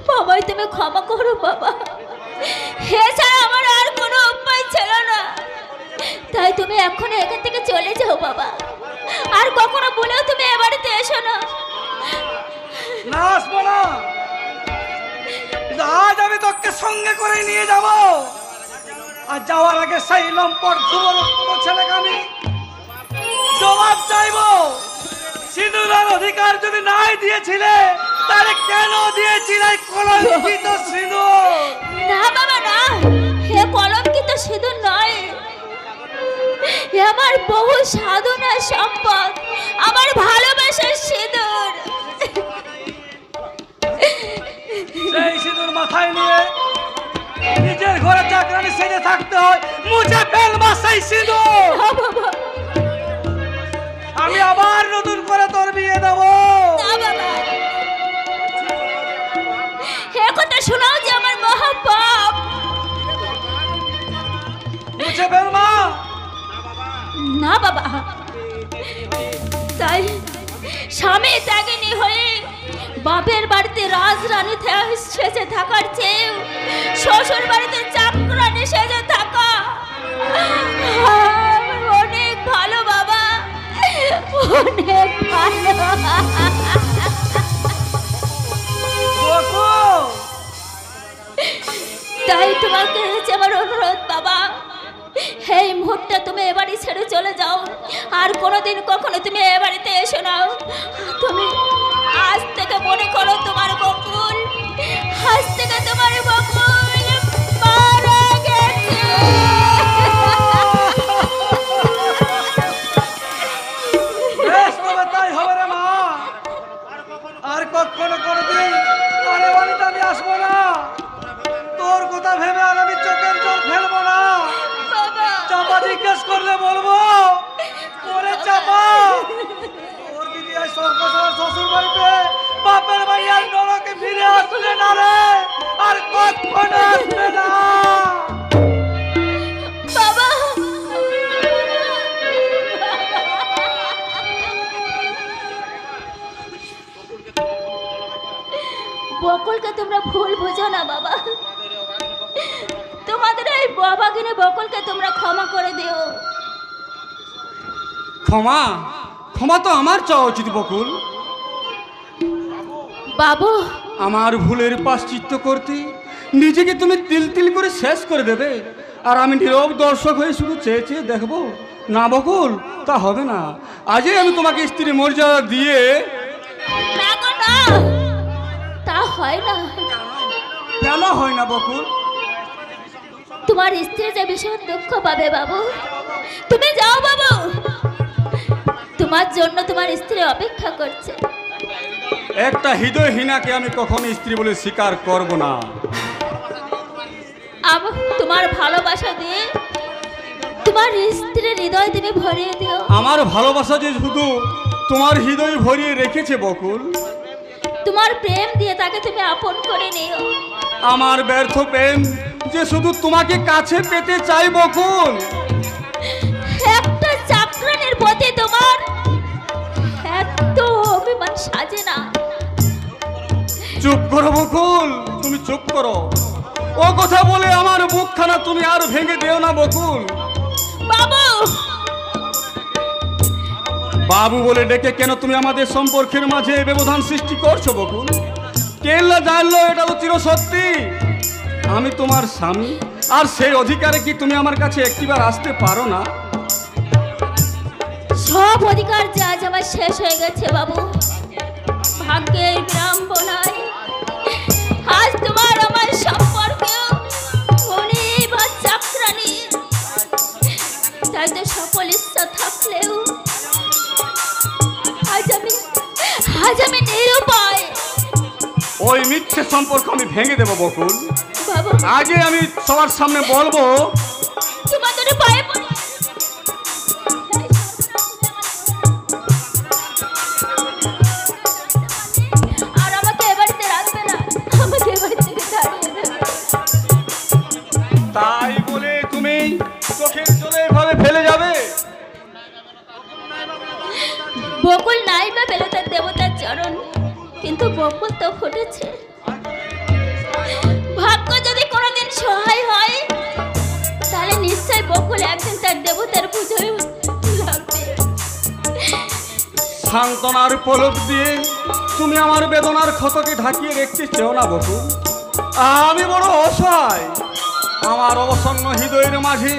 বাবাই তুমি ক্ষমা করো বাবা, এছাড়া আমার আর কোনো উপায় ছিল না। তাই তুমি এখন এখান থেকে চলে যাও বাবা, আর কখনো বলেও তুমি এ বাড়িতে এসো না। না আসবো না, কিন্তু আজ আমি তোকে সঙ্গে করে নিয়ে যাব। আর যাওয়ার আগে সেই লম্পট যুবরক্ত ছেলেকে আমি জবাব চাইবো। সিঁদুরের অধিকার যদি নাই দিয়েছিলে, তাহলে কেন দিয়েছিলে কলঙ্কিত সিঁদুর? না বাবা না, হে কলঙ্কিত সিঁদুর নয়, এ আমার বহু সাধনার সম্পদ, আমার ভালোবাসার সিঁদুর। সেই সিঁদুর মাথায় নিয়ে নিজের ঘরে চাকরানি সেজে থাকতে হয়, মুছে ফেলবা সেই সিঁদুর। আমি আবার নতুন করে তোর বিয়ে দেবো। না বাবা, হে কথা শোনাও যে আমার মহা পাপ। মুছে ফেলবা। না বাবা, তাই স্বামী ত্যাগিনী হয়ে বাপের বাড়িতে রাজরানী সেজে থাকার চেয়ে শ্বশুর বাড়িতে চাকরানি সেজে থাকা অনেক ভালো বাবা, অনেক ভালো। তাই তোমাকে হচ্ছে আমার অনুরোধ বাবা, এই মুহূর্তে তুমি এ বাড়ি ছেড়ে চলে যাও, আর কোনোদিন কখনো তুমি এ বাড়িতে এসো না। তুমি আজ থেকে মনে করো তোমার বকুল, আজ থেকে তোমার বকুল মারা গেছে। বেশ তবে তাই হবে রে মা। আর কখনো কোনোদিন আরে বাড়িতে আমি আসবো না। তোর কথা ভেবে আর আমি চোখের জল ফেলবো না। বাবা, চাপা জিজ্ঞেস করলে বলবো ওরে চাপা, তোর দিদি এই সর্বসার শ্বশুর বাড়িতে বাপের বাড়ি আর নরকে ফিরে আসবে না রে, আর কখনো আসবে না। বাবা, বকুলকে তোমরা ভুল বোঝো না বাবা, তোমাদের এই বাবা কিনে বকুলকে তোমরা ক্ষমা করে দিও। ক্ষমা? ক্ষমা তো আমার চাওয়া উচিত বকুল। বাবু, আমার ভুলের প্রায়শ্চিত্ত করতে নিজেকে তুমি তিল তিল করে শেষ করে দেবে, আর আমি নীরব দর্শক হয়ে শুধু চেয়ে চেয়ে দেখবো? না বকুল, তা হবে না। আজই আমি তোমাকে স্ত্রী মর্যাদা দিয়ে। না গো না, তা হয় না। কেন হয় না বকুল? তোমার স্ত্রী যে ভীষণ দুঃখ পাবে বাবু, তুমি যাও বাবু, তোমার জন্য তোমার স্ত্রী অপেক্ষা করছে। একটা হৃদয়হীনাকে আমি কখনো স্ত্রী বলে স্বীকার করব না। তোমার ভালোবাসা দিয়ে তোমার স্ত্রীর হৃদয় তুমি ভরিয়ে দিও। আমার ভালোবাসা যে শুধু তোমার হৃদয় ভরিয়ে রেখেছে বকুল, তোমার প্রেম দিয়ে তাকে তুমি আপন করে নিও। আমার ব্যর্থ প্রেম যে শুধু তোমাকে কাছে পেতে চাই বকুল। একটা চাকরানির প্রতি তোমার এত অভিমান সাজে না। চুপ করো বকুল, তুমি চুপ করো। ও কথা বলে আমার মুখখানা তুমি আর ভেঙে দিও না বকুল। বাবু, বাবু বলে ডেকে কেন তুমি আমাদের সম্পর্কের মাঝে ব্যবধান সৃষ্টি করছো বকুল? কেল্লা জানলো এটা তো চির সত্যি আমি তোমার স্বামী, আর সেই অধিকারে কি তুমি আমার কাছে একটিবার আসতে পারো না? সব অধিকার যে আজ আমার শেষ হয়ে গেছে বাবু। ভাগ্যের বিড়ম্বনায় আজ তোমার আমার সম্পর্কে মনে বা চাকরানি, তাই তো সকল ইচ্ছা থাকলেও আজ আমি নিরুপায়। ওই মিথ্যে সম্পর্ক আমি ভেঙে দেবো বকুল। বাবু, আগে আমি সবার সামনে বলবো তোমার দুটো পায়ে পড়ি। আর আমাকে এ বাড়িতে রাখবে না, আমাকে এ বাড়ি থেকে তাড়িয়ে দেবে। তাই বলে তুমি চোখের জলে এভাবে ফেলে যাবে? বকুল নাই বা পেল তার দেবতার চরণ, কিন্তু বকুল তো ফুটেছে। ভাগ্য যদি কোনোদিন সহায় হয় তাহলে নিশ্চয় বকুল একদিন তার দেবতার পুজোয় লাগবে। সান্ত্বনার পলক দিয়ে তুমি আমার বেদনার ক্ষতকে ঢাকিয়ে রেখতে চেও না বকুল। আমি বড় অসহায়, আমার অবসন্ন হৃদয়ের মাঝে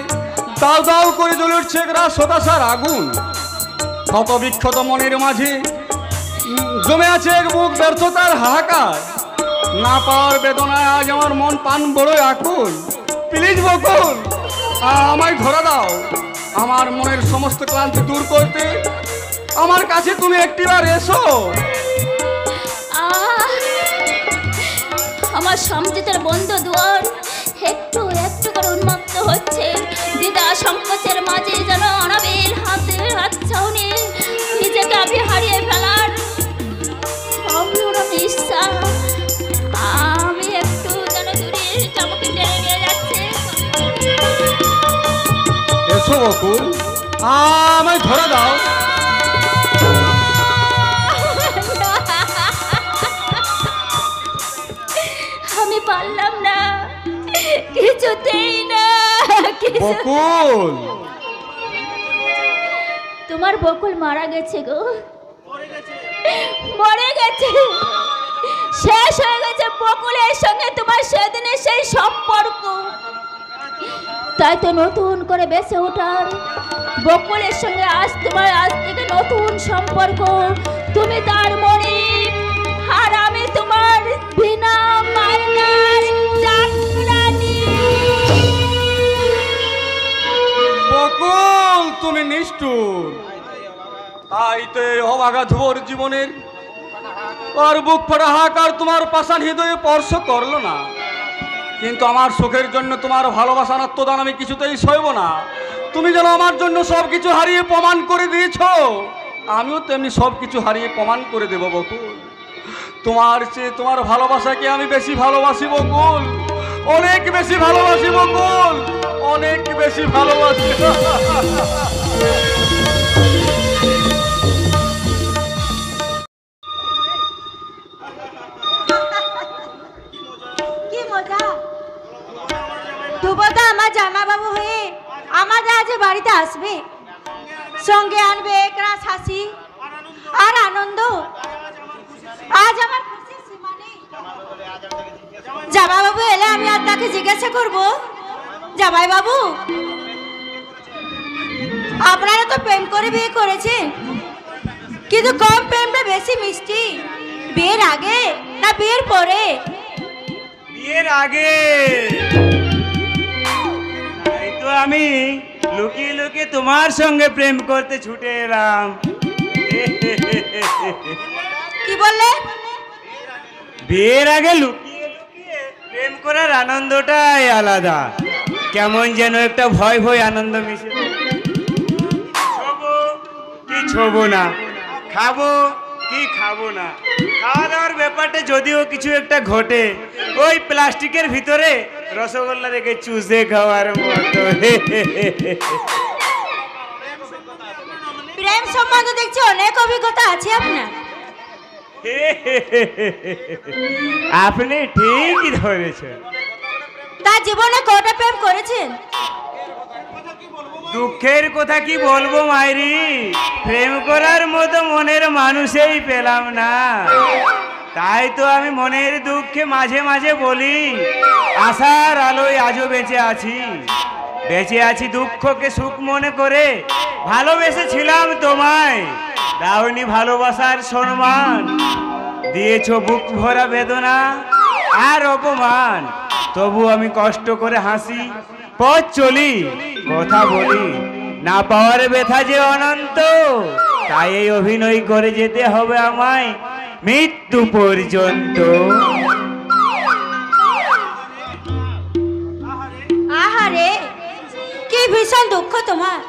দাউ দাউ করে জ্বলে উঠছে এক রাস হতাশার আগুন। ক্ষত বিক্ষত মনের মাঝে জমে আছে এক বুক ব্যর্থতার হাহাকার। না পাওয়ার বেদনায় আজ আমার মন প্রাণ বড়ই আকুল। প্লিজ বকুল, আমায় ধরা দাও। আমার মনের সমস্ত ক্লান্তি দূর করতে আমার কাছে তুমি একটিবার এসো। আমার সমজিতের বন্ধ দুয়ার একটু একটু করে উন্মুক্ত হচ্ছে। দ্বিধা সংকোচের মাঝে যেন অনাবিল হাতে হাত ছাউনি নিজেকে আমি হারিয়ে ফেলার ইচ্ছা আমি একটু যেন দূরে চমকে টেনে নিয়ে যাচ্ছে। এসো বকুল, আমায় ধরা দাও। আমি পারলাম না, কিছুতেই না। বকুল, তোমার বকুল মারা গেছে গো, মরে গেছে, শেষ হয়ে গেছে বকুলের সঙ্গে তোমার সেদিনের সেই সম্পর্ক। তাই তো নতুন করে বেঁচে ওঠার বকুলের সঙ্গে আজ থেকে নতুন সম্পর্ক। তুমি তার মনে আর আমি তোমার বিনা মাইনার চাকরানি। বকুল তুমি নিষ্ঠুর। তাই তো অবাগা ধুয়োর জীবনের আর বুক ফাটা হাহাকার তোমার পাষাণ হৃদয়ে স্পর্শ করলো না। কিন্তু আমার সুখের জন্য তোমার ভালোবাসার আত্মদান আমি কিছুতেই সইব না। তুমি যেন আমার জন্য সব কিছু হারিয়ে প্রমাণ করে দিয়েছ, আমিও তেমনি সব কিছু হারিয়ে প্রমাণ করে দেব বকুল। তোমার চেয়ে তোমার ভালোবাসাকে আমি বেশি ভালোবাসি বকুল, অনেক বেশি ভালোবাসি বকুল, অনেক বেশি ভালোবাসি। কি মজা! ধ্রুবদা আমার জামাইবাবু হয়ে আমাদের আজ বাড়িতে আসবে, সঙ্গে আনবে একরাশ হাসি আর আনন্দ। আজ আমার খুশির সীমা নেই। জামাইবাবু এলে আমি আর তাকে জিজ্ঞাসা করব, জামাইবাবু আপনারা তো প্রেম করে বিয়ে করেছেন, কিন্তু কম প্রেমটা বেশি মিষ্টি, বিয়ের আগে না বিয়ের পরে? বিয়ের আগে। তাই তো আমি লুকিয়ে লুকিয়ে তোমার সঙ্গে প্রেম করতে ছুটে এলাম। কি বললে? বিয়ের আগে লুকিয়ে লুকিয়ে প্রেম করার আনন্দটাই আলাদা, কেমন যেন একটা ভয় ভয় আনন্দ মিশে। ছোবো কি ছোবো না, খাবো কি খাবো না, খাওয়া দাওয়ার ব্যাপারটা যদিও কিছু একটা ঘটে, ওই প্লাস্টিকের ভিতরে রসগোল্লা দেখে চুষে খাওয়ার মতো। প্রেম সম্বন্ধে দেখছি অনেক অভিজ্ঞতা আছে আপনার। আপনি ঠিকই ধরেছেন। তা জীবনে কটা প্রেম করেছেন? দুঃখের কথা কি বলবো মাইরি, প্রেম করার মতো মনের মানুষই পেলাম না। তাই তো আমি মনের দুঃখে মাঝে মাঝে বলি, আশার আলোয় আজও বেঁচে আছি। বেঁচে আছি দুঃখকে সুখ মনে করে। ভালোবেসেছিলাম তোমায়, দাওনি ভালোবাসার সম্মান। দিয়েছো বুক ভরা বেদনা আর অপমান। তবু আমি কষ্ট করে হাসি, পথ চলি, কথা বলি। না পাওয়ার ব্যথা যে অনন্ত, তাই এই অভিনয় করে যেতে হবে আমায় মৃত্যু পর্যন্ত। আহারে, কি ভীষণ দুঃখ তোমার।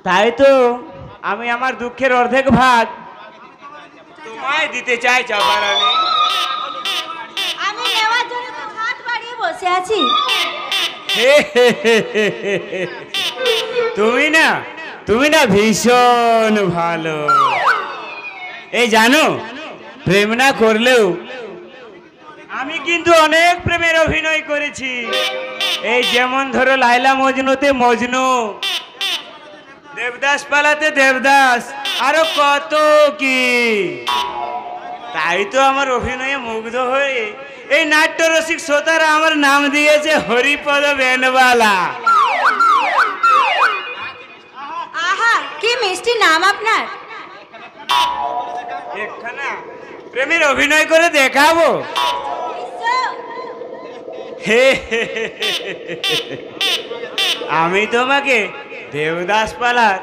তাই তো আমি আমার দুঃখের অর্ধেক ভাগ তোমায় দিতে চাই চাপারানি। আমি নেওয়ার জন্য তো হাত বাড়িয়ে বসে আছি। তুমি না ভীষণ ভালো। এই জানো, প্রেম না করলেও আমি কিন্তু অনেক প্রেমের অভিনয় করেছি। এই যেমন ধরো লাইলা মজনুতে মজনু, দেবদাস পালাতে দেবদাস, আরো কত কি। তাই তো আমার অভিনয়ে মুগ্ধ হয়ে এই নাট্যরসিক শ্রোতারা আমার নাম দিয়েছে হরিপদ বেনবালা। আহা, কি মিষ্টি নাম আপনার। একখানা প্রেমের অভিনয় করে দেখাবো। আমি তোমাকে দেবদাস পালার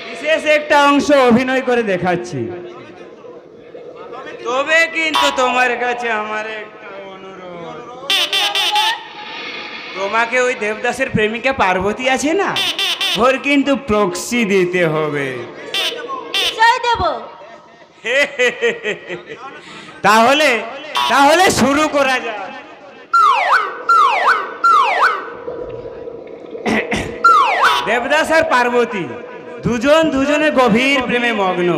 বিশেষ একটা অংশ অভিনয় করে দেখাচ্ছি। তবে কিন্তু তোমার কাছে আমার একটা অনুরোধ, তোমাকে ওই দেবদাসের প্রেমিকা পার্বতী আছে না, ওর কিন্তু প্রক্সি দিতে হবে। দেব। তাহলে শুরু করা যাক। দেবদাস আর পার্বতী দুজনে গভীর প্রেমে মগ্ন।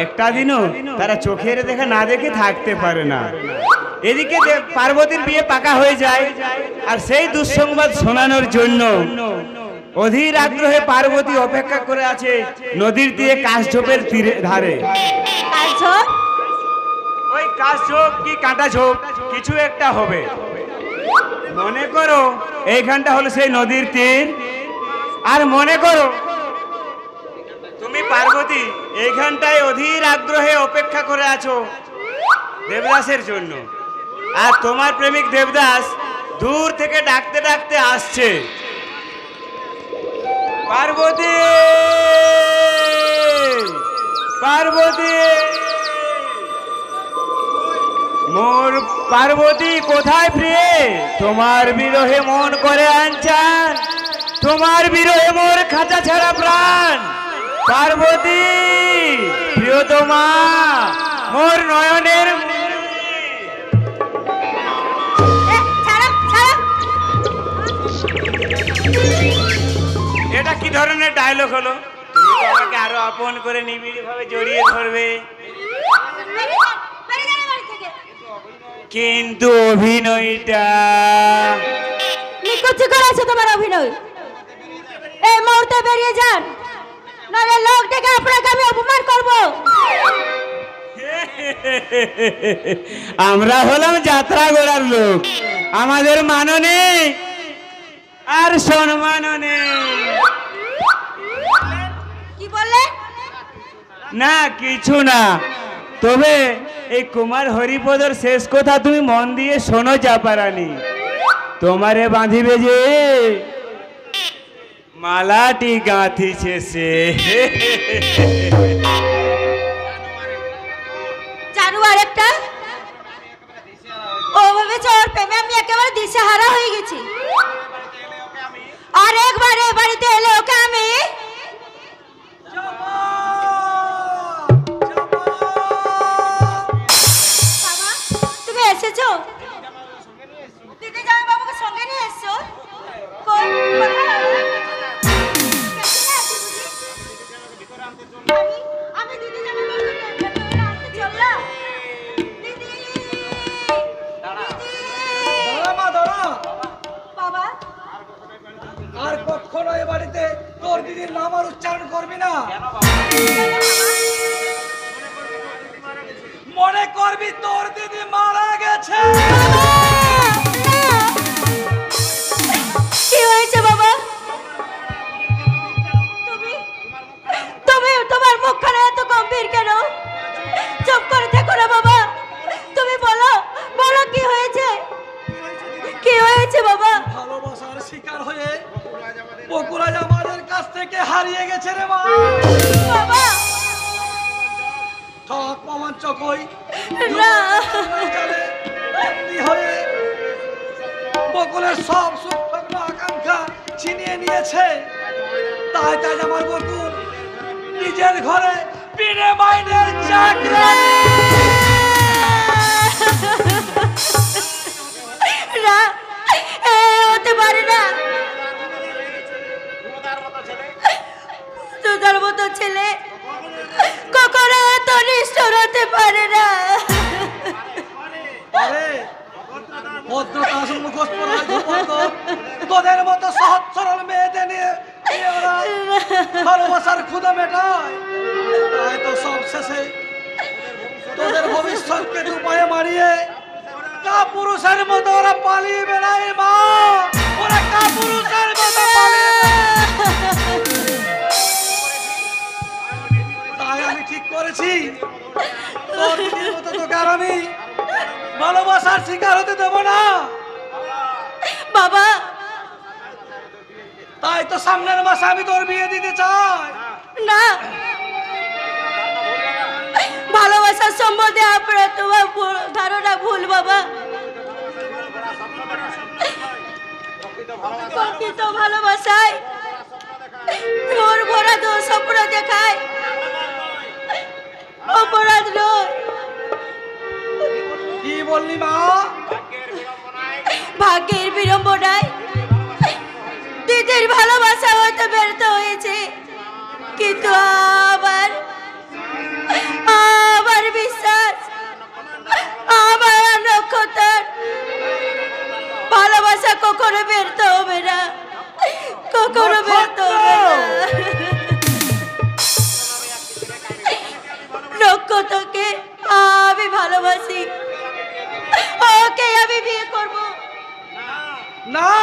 একটা দিনও তারা চোখের দেখা না দেখে থাকতে পারে না। এদিকে পার্বতীর বিয়ে পাকা হয়ে যায়, আর সেই দুঃসংবাদ শোনানোর জন্য অধীর আগ্রহে পার্বতী অপেক্ষা করে আছে নদীর তীরে কাশঝোপের ধারে। ওই কাশঝোপ কি কাঁটা ঝোপ কিছু একটা হবে। মনে করো এইখানটা হলো সেই নদীর তীর, আর মনে করো তুমি পার্বতী এইখানটায় অধীর আগ্রহে অপেক্ষা করে আছো দেবদাসের জন্য। আর তোমার প্রেমিক দেবদাস দূর থেকে ডাকতে ডাকতে আসছে, পার্বতী, পার্বতী, মোর পার্বতী কোথায় প্রিয়ে? তোমার বিরহে মন করে আনচান, তোমার বিরহে মোর খাঁচা ছাড়া প্রাণ। পার্বতী প্রিয়তমা, মোর নয়নের এটা কি ধরনের ডায়লগ হলো? তুমি তো আমাকে আরো আপন করে নিবিড় ভাবে জড়িয়ে ধরবে, কিন্তু অভিনয়টা নিকুচি করেছে তোমার অভিনয়। এই মুহূর্তে বেরিয়ে যান, নাহলে লোক ডেকে আপনাকে আমি অপমান করব। আমরা হলাম যাত্রা গড়ার লোক, আমাদের মানও নেই আর সম্মানও নেই। কি বললেন? না কিছু না, তবে এই কুমার হরিপদর শেষ কথা তুমি মন দিয়ে শোনো চাপারানি। তোমারে বাঁধিবে যে মালাটি গাঁথিছে সে। জানুয়ার একটা ও ভেবেছে ওর প্রেমে আমি একেবারে দিশেহারা হয়ে গেছি। আর একবার এ বাড়িতে এলে ওকে আমি আমার উচ্চারণ করবি না। মনে করবি তোর দিদি মারা গেছে। কি হয়েছে বাবা? তুমি তুমি তোমার মুখখানা এত গম্ভীর কেন? চুপ করে থেকো না বাবা, তুমি বলো বলো কি হয়েছে? কি হয়েছে বাবা? ভালোবাসার শিকার হয়ে বকুরাজ আমাদের কাছ থেকে হারিয়ে গেছে রে মা। বাবা ঠক প্রমাণ চকই না, হয়ে বকুলের সব সুখ স্বপ্ন আকাঙ্ক্ষা ছিনিয়ে নিয়েছে। তাই তাই আমার বকুল নিজের ঘরে বিনে মাইনের চাকরানি। না, এ হতে পারে না। তোদের মতো ছেলে কখনো এত নিষ্ঠুর হতে পারে না। আরে ভদ্রতা মুখোশ পরা তোদের মতো সহজ সরল মেয়েদের নিয়ে ওরা ভালোবাসার ক্ষুধা মেটায়। তাই তো সব শেষে তোদের ভবিষ্যৎকে দুপায়ে মারিয়ে কাপুরুষের মতো ওরা পালিয়ে বেড়ায় মা। ওরা কাপুরুষের মতো পালিয়ে তাই আমি ঠিক করেছি তোর দিদির মতো তোকে আর আমি ভালোবাসার শিকার হতে দেবো না বাবা। তাই তো সামনের মাসে আমি তোর বিয়ে দিতে চাই। না, ভালোবাসার সম্বন্ধে আপনার তোমার ধারণা ভুল বাবা। প্রকৃত ভালোবাসায় মন ভরা দোষ অপরাধ দেখায়, অপরাধ নয়। কি বললি মা? ভাগ্যের বিড়ম্বনায় দিদির ভালোবাসা হয়তো ব্যর্থ হয়েছে, কিন্তু আমার বিশ্বাস আমার নক্ষত্র ভালোবাসা কখনো ব্যর্থ হবে না, কখনো ব্যর্থ হবে না। নক্ষত্রকে আমি ভালোবাসি, ওকে আমি বিয়ে করব। না,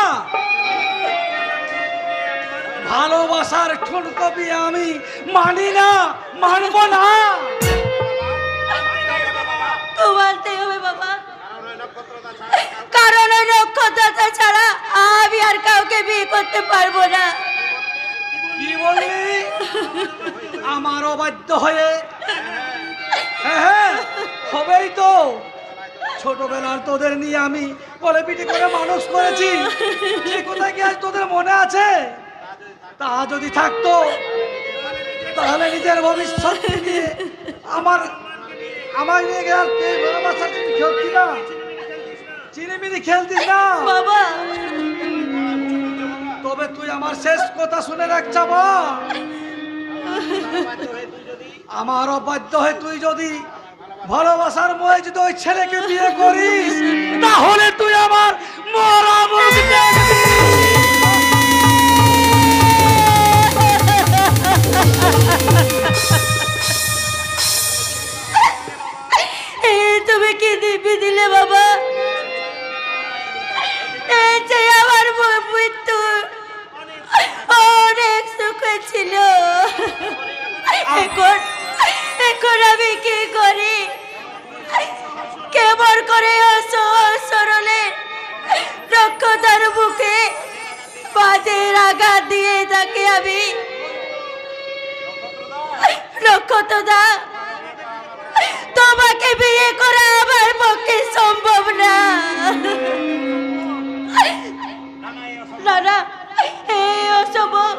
ভালোবাসার ঠুনকো বিয়ে আমি মানি না, মানব না। তো মানতেই হবে বাবা, কারণ ওই নক্ষত্রটা ছাড়া আমি আর কাউকে বিয়ে করতে পারবো না। কি বললি? আমার অবাধ্য হয়ে? হ্যাঁ, হবেই তো। ছোটবেলার তোদের নিয়ে আমি কোলে পিঠে করে মানুষ করেছি, সে কোথায় কি আজ তোদের মনে আছে? তা যদি থাকতো তাহলে নিজের ভবিষ্যৎ নিয়ে আমার নিয়ে খেলতি না, চিনিমিনি খেলতিস না বাবা। তবে তুই আমার শেষ কথা শুনে রাখ চাবা। আমার অবাধ্য হয়ে তুই যদি ভালোবাসার মোহে যদি ওই ছেলেকে বিয়ে করিস, তাহলে তুই আমার মরা মুখ দেখবি। তুমি কি দিবি দিলে বাবা? এই যে আমার মৃত্যু অনেক সুখ ছিল, এখন আমি কি করি? কেমন করে সরলে নক্ষত্রের বুকে বাজের আঘাত দিয়ে তাকে আমি। নক্ষত্রদা, তোমাকে বিয়ে করা আমার পক্ষে সম্ভব না। না না, এই অসম্ভব।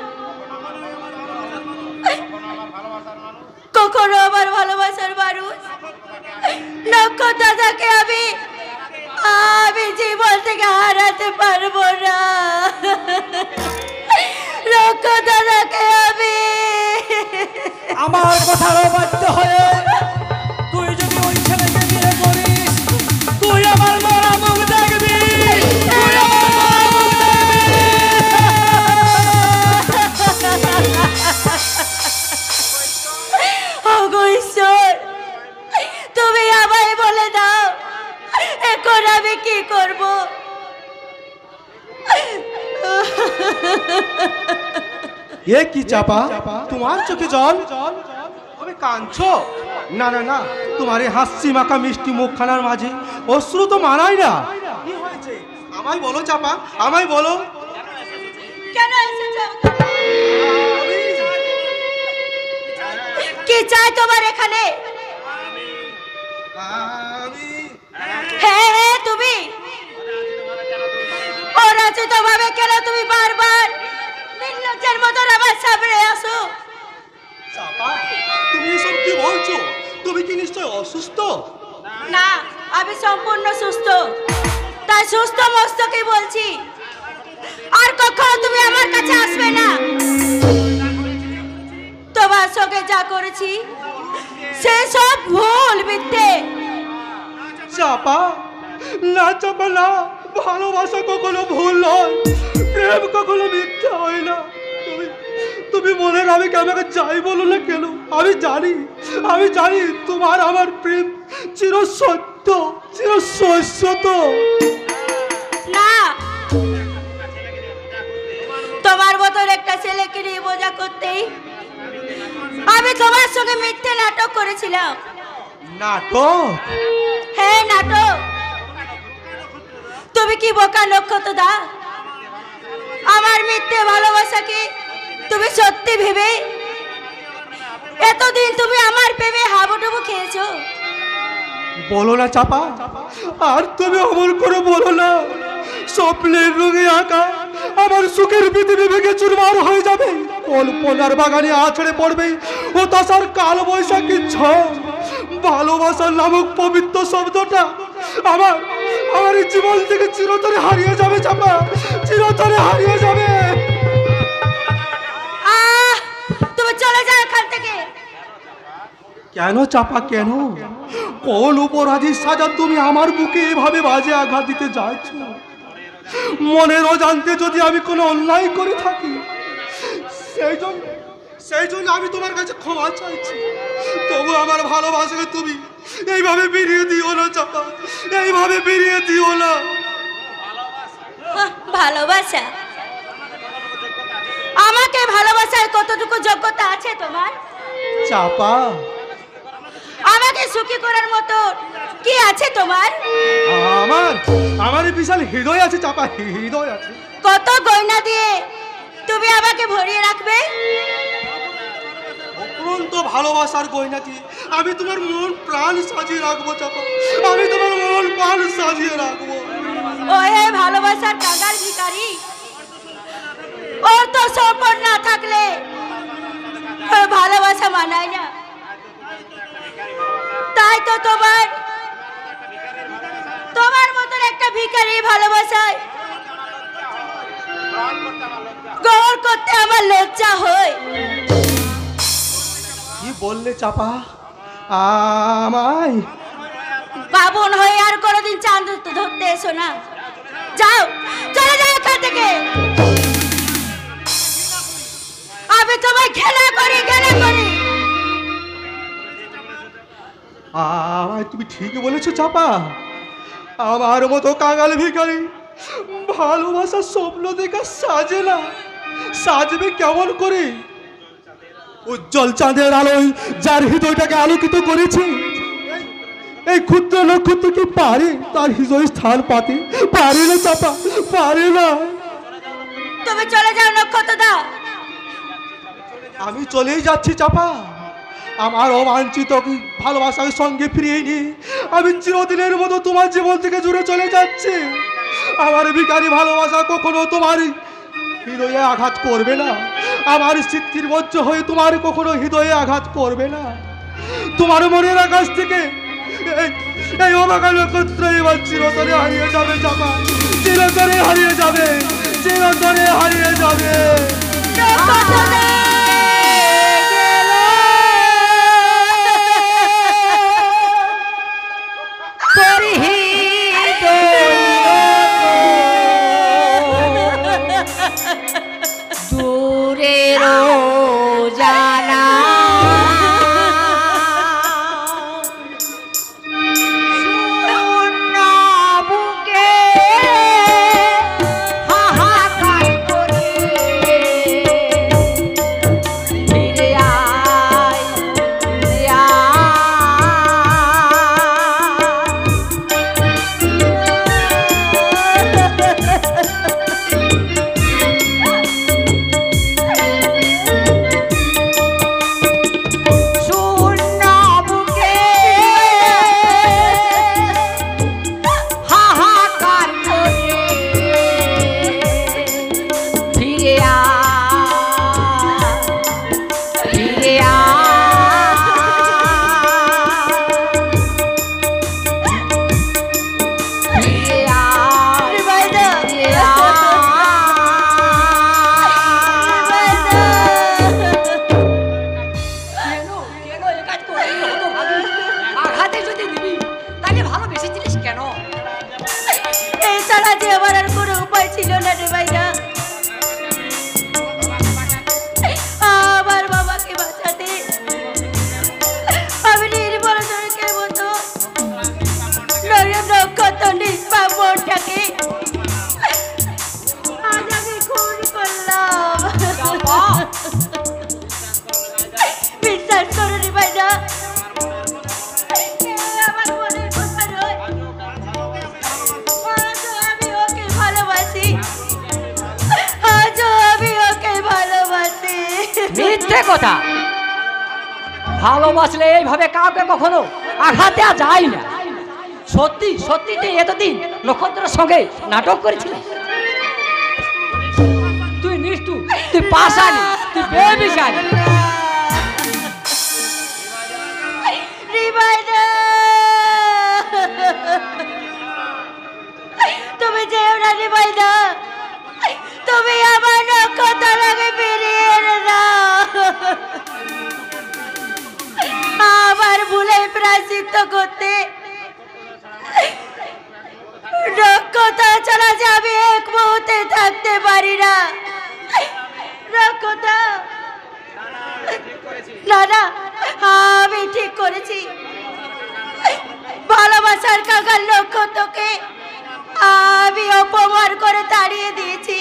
কখনো আমার ভালোবাসার মানুষ নক্ষত্রদাকে আমি জীবন থেকে হারাতে পারবো না। নক্ষত্রদাকে আমি আমার কথার অবাধ্য হয়ে তুই যদি ওই ছেলেকে বিয়ে করিস, তুই আমার মরা মুখ দেখবি, তুই আমার মরা মুখ দেখবি। এ কি চাপা, তোমার চোখে জল? তুমি কাঁদছো? না না না, তোমার এই হাসি মাখা মিষ্টি মুখখানার মাঝে অশ্রু তো মানায় না। কি হয়েছে আমায় বলো চাপা, আমায় বলো। কেন এসেছো? কি চাই তোমার এখানে? হ্যাঁ হ্যাঁ, তুমি অরাচিত ভাবে কেন তুমি বারবার নির্লজ্জের মতন আমার সামনে আসো? চাপা, তুমি এসব কি বলছো? তুমি কি নিশ্চয় অসুস্থ? না, আমি সম্পূর্ণ সুস্থ। তাই সুস্থ মস্তকে বলছি, আর কখনো তুমি আমার কাছে আসবে না। তোমার সঙ্গে যা করেছি সে সব ভুল মিথ্যে। চাপা না, চাপা না, ভালোবাসা কখনো ভুল নয়, প্রেম কখনো মিথ্যা হয় না। তুমি তুমি মনে রাখবে, আমাকে যাই বলো না কেন, আমি জানি তোমার আমার প্রেম চিরসত্য, চিরশাশ্বত। না, তোমার মতন একটা ছেলেকে নিয়ে মজা করতেই আমি তোমার সঙ্গে মিথ্যে নাটক করেছিলাম। নাটক? হ্যাঁ, নাটক। তুমি কি বোকা নক্ষত্র দা? আমার মিথ্যে ভালোবাসাকে তুমি সত্যি ভেবে এতদিন তুমি আমার প্রেমে হাবুডুবু খেয়েছো? বলো না চাপা, আর তুমি অমর করে বলো না। স্বপ্নের রঙে আঁকা আমার সুখের পৃথিবী ভেঙে চুরমার হয়ে যাবে, কল্পনার বাগানে আছড়ে পড়বে হতাশার কাল বৈশাখী ঝড়। ভালোবাসার নামক পবিত্র শব্দটা আমার এই জীবন থেকে চিরতরে হারিয়ে যাবে চাপা, চিরতরে হারিয়ে যাবে। তুমি চলে যাও এখান থেকে। কেন চাপা, কেন? কোন অপরাধীর সাজা তুমি আমার বুকে এভাবে বাজে আঘাত দিতে যাচ্ছ? মনের অজান্তে যদি আমি কোনো অন্যায় করে থাকি, সেই জন্য আমি তোমার কাছে ক্ষমা চাইছি। তবু আমার ভালোবাসাকে তুমি এইভাবে বেরিয়ে দিও না চাপা, এইভাবে বেরিয়ে দিও না। ভালোবাসা? আমাকে ভালোবাসার কতটুকু যোগ্যতা আছে তোমার? চাপা, আমাকে সুখী করার মতো কি আছে তোমার? আমার বিশাল হৃদয় আছে চাপা, হৃদয় আছে। কত গয়না দিয়ে তুমি আমাকে ভরিয়ে রাখবে? অপরন্ত ভালোবাসার গয়না দিয়ে আমি তোমার মন প্রাণ সাজিয়ে রাখবো চাপা, আমি তোমার মন প্রাণ সাজিয়ে রাখবো। ওহে ভালোবাসার টাকার ভিখারি, ওর তো সম্পদ না থাকলে ওর ভালোবাসা মানায় না। তাই তো তোমার মতন একটা ভিখারি ভালোবাসায় গ্রহণ করতে আমার লজ্জা হয়। কি বললে চাপা? আমায় বাবন হয়ে আর কোনোদিন চাঁদ ধরতে এসো না। যাও, চলে যাও এখান থেকে। আমি তোমায় ঘৃণা করি। আমায় তুমি ঠিকই বলেছো চাপা, আমার মতো কাঙাল ভিখারি ভালোবাসার স্বপ্ন দেখা সাজে না। সাজবে কেমন করে? উজ্জ্বল চাঁদের আলোয় যার হৃদয়টাকে আলোকিত করেছে, এই ক্ষুদ্র নক্ষত্র কি পারে তার হৃদয় স্থান পাতে? পারে না চাপা, পারে না। তুমি চলে যাও নক্ষত্র দা। আমি চলেই যাচ্ছি চাপা, আমার অবাঞ্ছিত ভালোবাসার সঙ্গে ফিরিয়ে নিয়ে আমি চিরদিনের মতো তোমার জীবন থেকে জুড়ে চলে যাচ্ছি। আমার ভিখারি ভালোবাসা কখনো তোমার হৃদয়ে আঘাত করবে না, আমার স্মৃতির বজ্র হয়ে তোমার কখনো হৃদয়ে আঘাত করবে না। তোমার মনের আকাশ থেকে এই অবাকা নক্ষত্র এবার চিরতরে হারিয়ে যাবে চাপা, চিরতরে হারিয়ে যাবে, চিরতরে হারিয়ে যাবে। মিথ্যে কথা। ভালোবাসলে এইভাবে কাউকে কখনো আঘাত দেওয়া যায় না। সত্যি সত্যি তুই এতদিন নক্ষত্রের সঙ্গে নাটক করেছিলি? তুই নিষ্ঠু, তুই পাশালি, তুই বেবিচারি। তুমি যেও না নিবাইদা, তুমি আমার নক্ষত্রকে ফিরিয়ে এনে দাও। আমার ভুলে প্রায়শ্চিত্ত করতে নক্ষত্র ছাড়া যে আমি এক মুহূর্তে থাকতে পারি না। নক্ষত্র, না না, আমি ঠিক করেছি। ভালোবাসার কাকার নক্ষত্রকে আমি অপমান করে তাড়িয়ে দিয়েছি।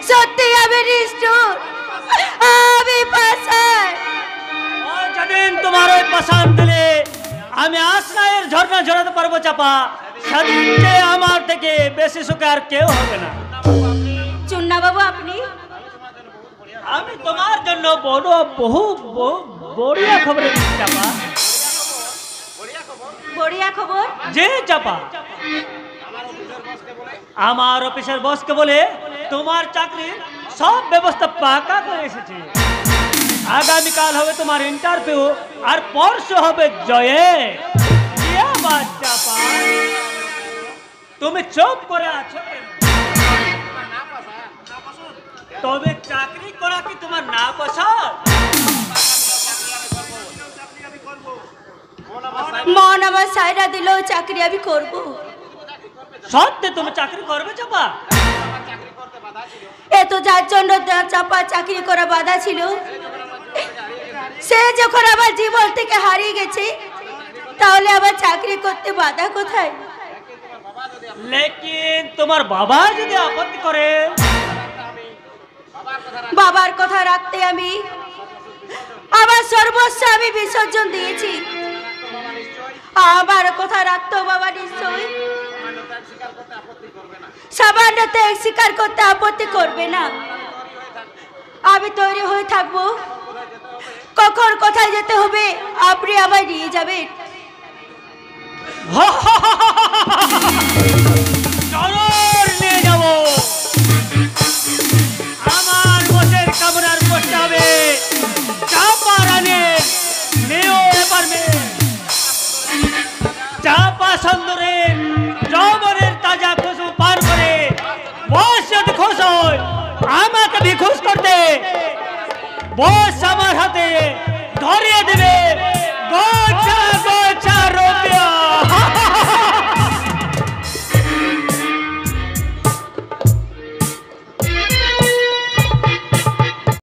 সত্যি আমি নিষ্ঠুর, আমি পাষাণ। যেদিন তোমার ওই পাষাণ দিলে আমি আশ্রয়ের ঝর্ণা ঝরাতে পারবো চাপা, সেদিন যে আমার থেকে বেশি সুখে আর কেউ হবে না। চুন্না বাবু আপনি? আমি তোমার জন্য বহু বড়িয়া খবর দিচ্ছি চাপা। বড়িয়া খবর? যে চাপা, আমার অফিসের বসকে বলে তোমার চাকরির সব ব্যবস্থা পাকা করে এসেছে। আগামীকাল হবে তোমার ইন্টারভিউ, আর পরশু হবে জয়ে। চাপা, তুমি চুপ করে আছো কেন? তবে চাকরি করা কি তোমার না পছন্দ? মন আমার সাইরা দিলেও চাকরি আমি করব। সত্যি তুমি চাকরি করবে চাপা? এত যার জন্য চাপা চাকরি করা বাধা ছিল, সে যখন আমার জীবন থেকে হারিয়ে গেছে, তাহলে আবার চাকরি করতে বাধা কোথায়? লেকিন তোমার বাবা যদি আপত্তি করে? বাবার কথা রাখতে আমি আমার সর্বস্ব আমি বিসর্জন দিয়েছি। আমার কথা রাখতো বাবা নিশ্চয় সামান্য ত্যাগ স্বীকার করতে আপত্তি করবে না। আমি তৈরি হয়ে থাকবো, কখন কোথায় যেতে হবে আপনি আমায় নিয়ে যাবেন। নিয়ে যাব। আমার বসের কামরার প্রস্তাবে চাপা রানের নিউ অ্যাপার্টমেন্ট, চাপা সুন্দরের যৌবনের তাজা খুশবু পার করে বস যদি খুশ হয় আমাকে भी खुश করতে। বস আমার হাতে